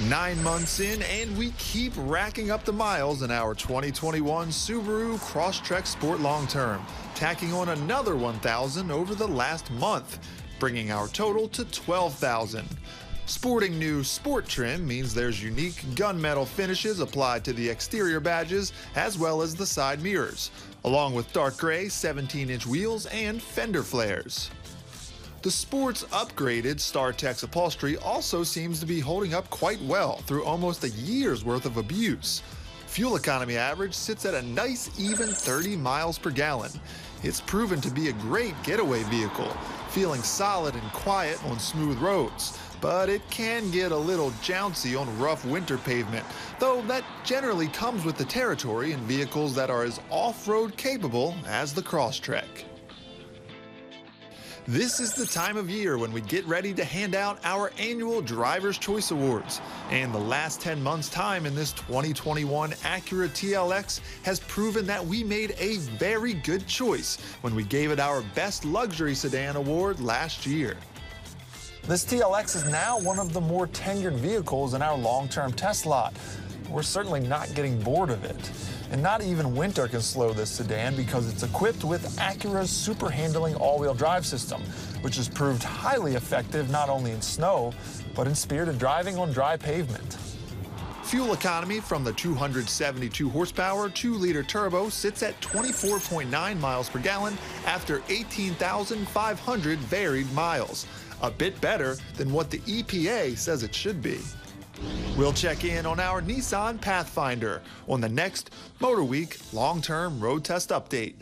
9 months in, and we keep racking up the miles in our 2021 Subaru Crosstrek Sport Long Term, tacking on another 1,000 over the last month, bringing our total to 12,000. Sporting new sport trim means there's unique gunmetal finishes applied to the exterior badges as well as the side mirrors, along with dark gray 17-inch wheels and fender flares. The sport's upgraded StarTex upholstery also seems to be holding up quite well through almost a year's worth of abuse. Fuel economy average sits at a nice even 30 miles per gallon. It's proven to be a great getaway vehicle, feeling solid and quiet on smooth roads. But it can get a little jouncy on rough winter pavement, though that generally comes with the territory in vehicles that are as off-road capable as the Crosstrek. This is the time of year when we get ready to hand out our annual Driver's Choice Awards, and the last 10 months' time in this 2021 Acura TLX has proven that we made a very good choice when we gave it our Best Luxury Sedan award last year. This TLX is now one of the more tenured vehicles in our long-term test lot. We're certainly not getting bored of it. And not even winter can slow this sedan because it's equipped with Acura's super handling all-wheel drive system, which has proved highly effective not only in snow, but in spirited driving on dry pavement. Fuel economy from the 272 horsepower 2-liter turbo sits at 24.9 miles per gallon after 18,500 varied miles. A bit better than what the EPA says it should be. We'll check in on our Nissan Pathfinder on the next Motor Week long-term road test update.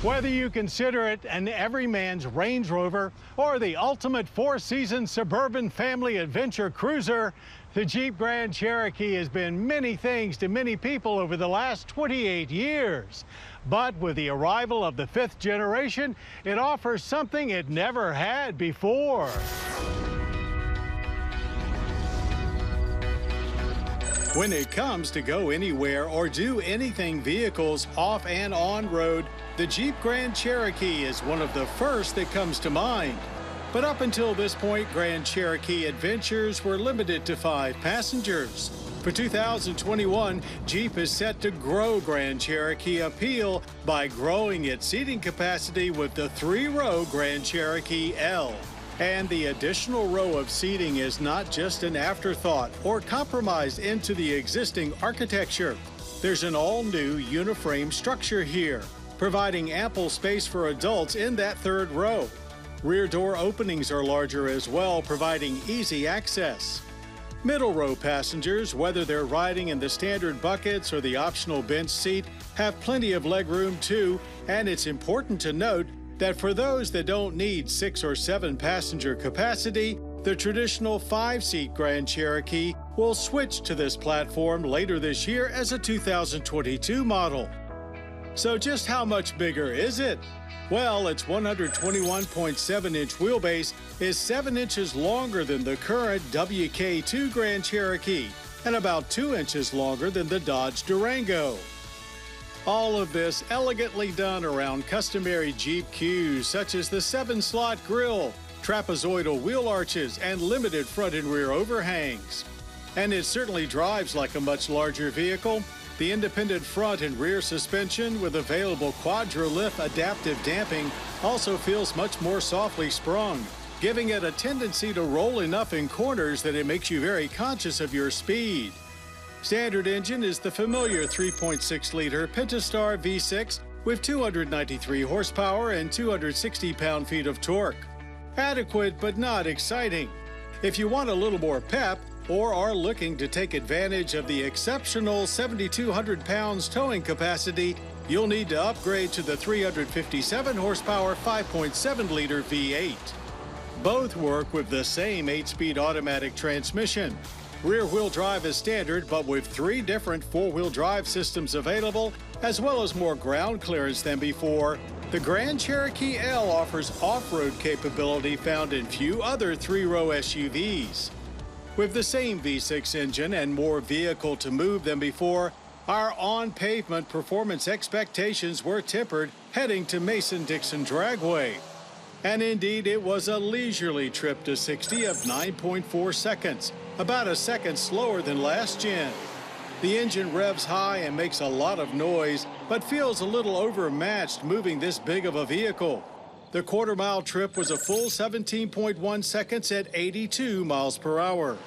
Whether you consider it an everyman's Range Rover or the ultimate four-season suburban family adventure cruiser, the Jeep Grand Cherokee has been many things to many people over the last 28 years. But with the arrival of the 5th generation, it offers something it never had before. When it comes to go anywhere or do anything vehicles off and on road, the Jeep Grand Cherokee is one of the first that comes to mind. But up until this point, Grand Cherokee adventures were limited to 5 passengers. For 2021, Jeep is set to grow Grand Cherokee appeal by growing its seating capacity with the 3-row Grand Cherokee L. And the additional row of seating is not just an afterthought or compromised into the existing architecture. There's an all-new uniframe structure here, providing ample space for adults in that 3rd row. Rear door openings are larger as well, providing easy access. Middle row passengers, whether they're riding in the standard buckets or the optional bench seat, have plenty of legroom too, and it's important to note that for those that don't need 6 or 7 passenger capacity, the traditional 5-seat Grand Cherokee will switch to this platform later this year as a 2022 model. So just how much bigger is it? Well, its 121.7-inch wheelbase is 7 inches longer than the current WK2 Grand Cherokee and about 2 inches longer than the Dodge Durango. All of this elegantly done around customary Jeep cues such as the 7-slot grille, trapezoidal wheel arches, and limited front and rear overhangs. and it certainly drives like a much larger vehicle. The independent front and rear suspension with available quadra-lift adaptive damping also feels much more softly sprung, giving it a tendency to roll enough in corners that it makes you very conscious of your speed. Standard engine is the familiar 3.6-liter Pentastar V6 with 293 horsepower and 260 pound-feet of torque. Adequate but not exciting. If you want a little more pep, or are looking to take advantage of the exceptional 7,200 pounds towing capacity, you'll need to upgrade to the 357 horsepower 5.7-liter V8. Both work with the same 8-speed automatic transmission. Rear-wheel drive is standard, but with 3 different 4-wheel drive systems available, as well as more ground clearance than before, the Grand Cherokee L offers off-road capability found in few other 3-row SUVs. With the same V6 engine and more vehicle to move than before, our on-pavement performance expectations were tempered heading to Mason-Dixon Dragway. And indeed, it was a leisurely trip to 60 of 9.4 seconds, about a second slower than last gen. The engine revs high and makes a lot of noise, but feels a little overmatched moving this big of a vehicle. The quarter-mile trip was a full 17.1 seconds at 82 miles per hour.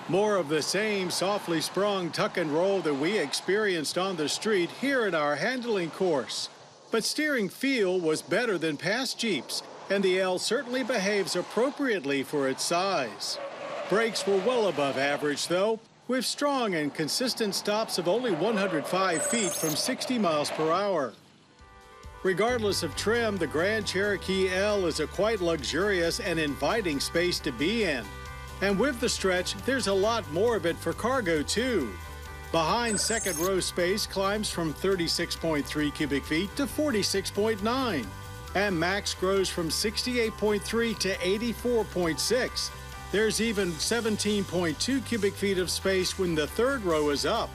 More of the same softly sprung tuck and roll that we experienced on the street here at our handling course. But steering feel was better than past Jeeps, and the L certainly behaves appropriately for its size. Brakes were well above average, though, with strong and consistent stops of only 105 feet from 60 miles per hour. Regardless of trim, the Grand Cherokee L is a quite luxurious and inviting space to be in. And with the stretch, there's a lot more of it for cargo, too. Behind second row space climbs from 36.3 cubic feet to 46.9. And max grows from 68.3 to 84.6. There's even 17.2 cubic feet of space when the third row is up.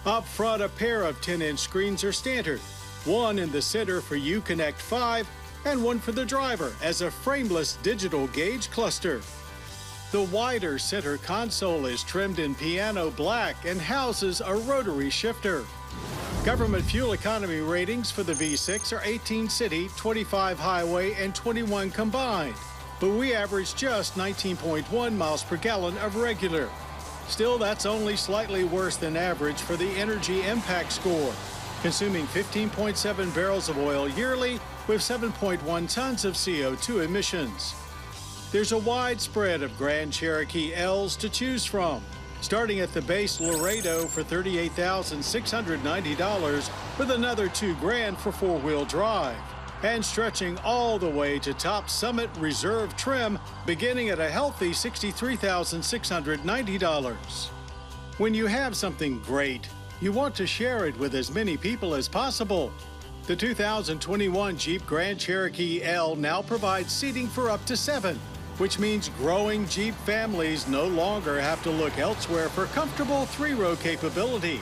Up front, a pair of 10-inch screens are standard. One in the center for Uconnect 5 and one for the driver as a frameless digital gauge cluster. The wider center console is trimmed in piano black and houses a rotary shifter. Government fuel economy ratings for the V6 are 18 city, 25 highway, and 21 combined, but we average just 19.1 miles per gallon of regular. Still, that's only slightly worse than average for the energy impact score, consuming 15.7 barrels of oil yearly with 7.1 tons of CO2 emissions. There's a wide spread of Grand Cherokee L's to choose from, starting at the base Laredo for $38,690 with another $2,000 for 4-wheel drive, and stretching all the way to top Summit Reserve trim beginning at a healthy $63,690. When you have something great, you want to share it with as many people as possible. The 2021 Jeep Grand Cherokee L now provides seating for up to 7, which means growing Jeep families no longer have to look elsewhere for comfortable 3-row capability.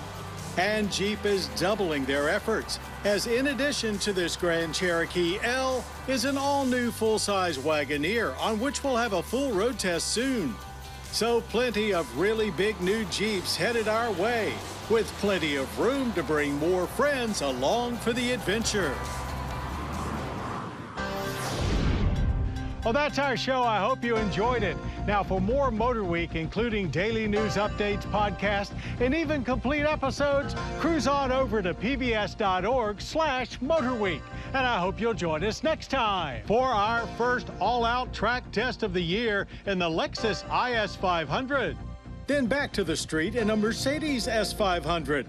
And Jeep is doubling their efforts, as in addition to this Grand Cherokee L is an all-new full-size Wagoneer on which we'll have a full road test soon. So plenty of really big new Jeeps headed our way, with plenty of room to bring more friends along for the adventure. Well, that's our show. I hope you enjoyed it. Now, for more Motor Week, including daily news updates, podcasts, and even complete episodes, cruise on over to pbs.org/motorweek. And I hope you'll join us next time for our first all-out track test of the year in the Lexus IS 500. Then back to the street in a Mercedes S500.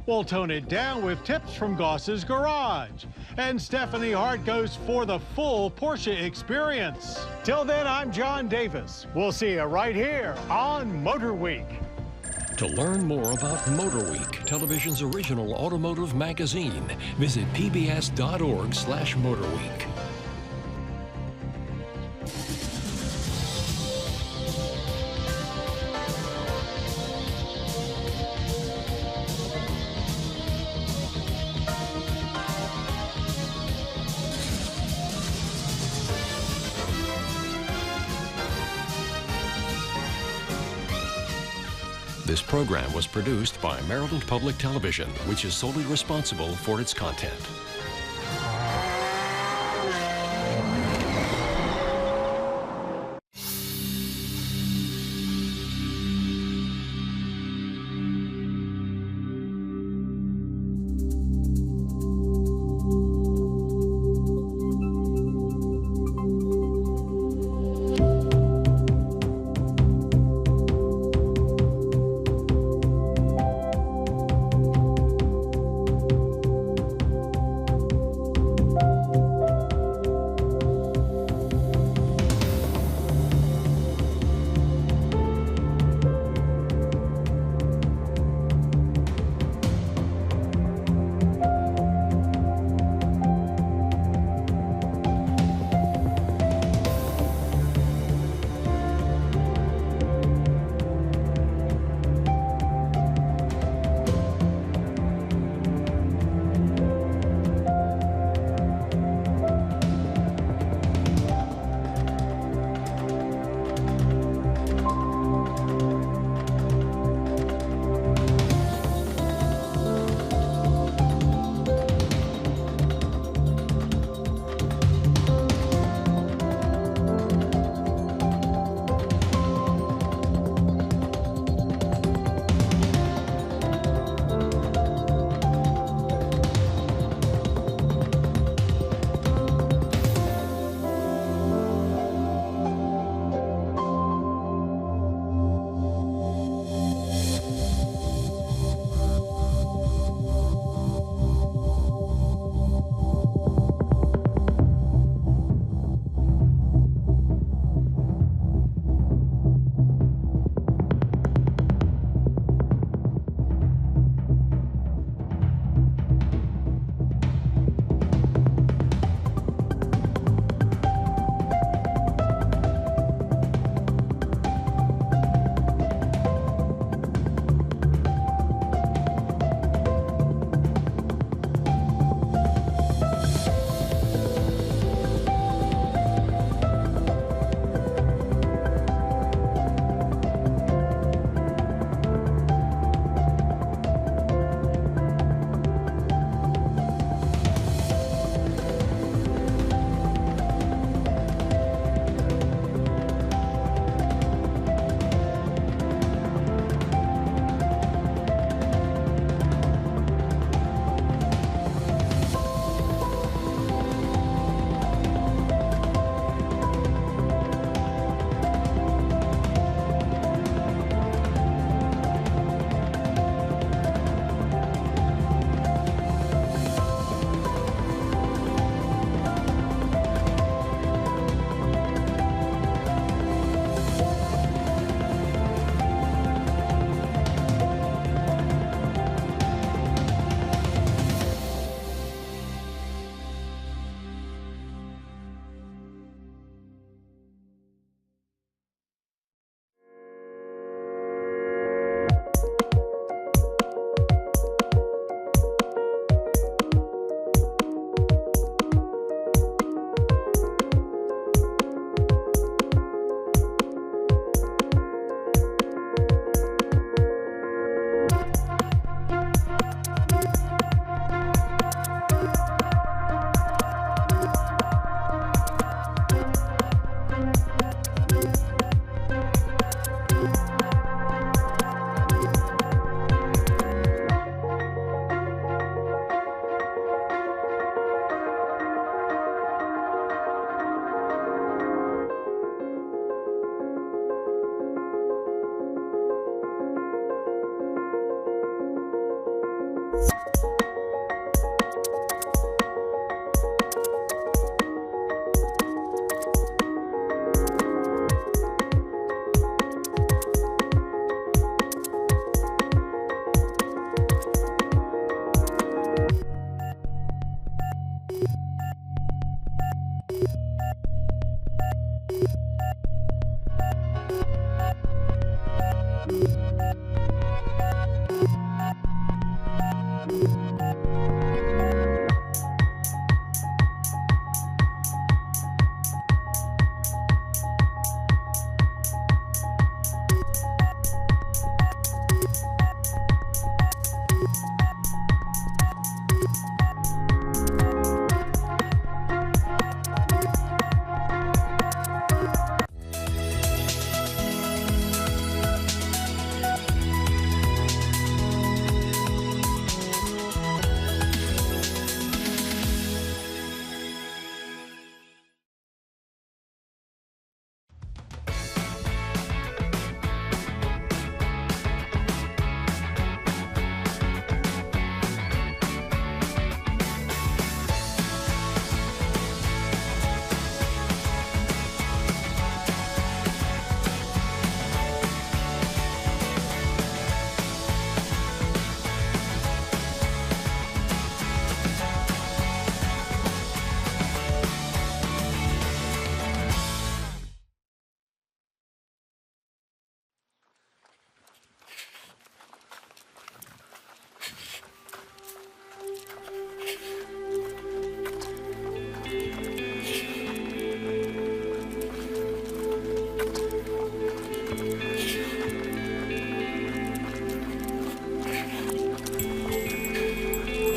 We'll tone it down with tips from Goss's Garage. And Stephanie Hart goes for the full Porsche experience. Till then, I'm John Davis. We'll see you right here on Motor Week. To learn more about Motor Week, television's original automotive magazine, visit pbs.org/motorweek. This program was produced by Maryland Public Television, which is solely responsible for its content.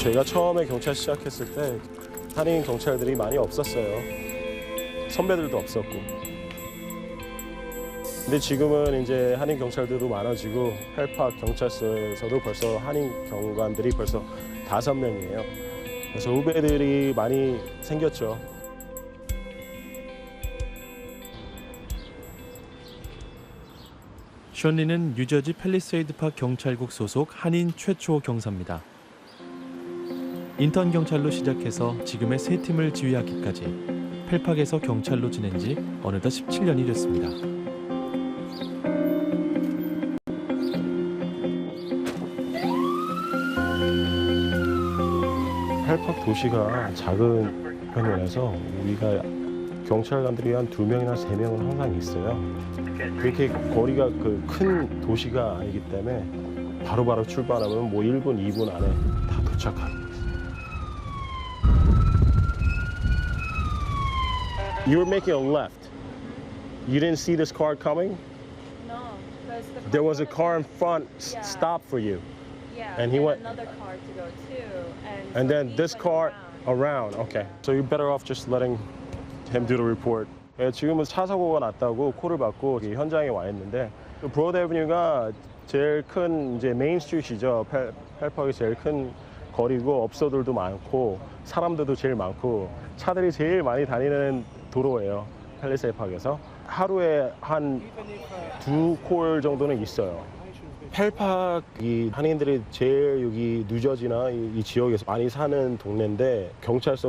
제가 처음에 경찰 시작했을 때 한인 경찰들이 많이 없었어요. 선배들도 없었고. 근데 지금은 이제 한인 경찰들도 많아지고 펠팍 경찰서에서도 벌써 한인 경관들이 벌써 5명이에요. 그래서 후배들이 많이 생겼죠. 션 리는 뉴저지 팰리세이드팍 경찰국 소속 한인 최초 경사입니다. 인턴 경찰로 시작해서 지금의 3팀을 지휘하기까지 펠팍에서 경찰로 지낸 지 어느덧 17년이 됐습니다. 펠팍 도시가 작은 편이라서 우리가 경찰관들이 한 2명이나 3명은 항상 있어요. 그렇게 거리가 큰 도시가 아니기 때문에 바로바로 출발하면 뭐 1분, 2분 안에 다 도착합니다. You were making a left. You didn't see this car coming? No, because there was a car in front stopped for you. Yeah, and he went another car to go too, and then this car around. Okay, so you're better off just letting him do the report. 예, 지금은 차 사고가 났다고 콜을 받고 현장에 와 있는데 브로드 애버뉴가 제일 큰 이제 메인 스트리트이죠. 펠팍이 제일 큰 거리고 업소들도 많고 사람들도 제일 많고 차들이 제일 많이 다니는 도로예요. 팰리세이드팍에서 하루에 한 2콜 정도는 있어요. 펠팍 이 한인들이 제일 여기 뉴저지나 이 지역에서 많이 사는 동네인데 경찰서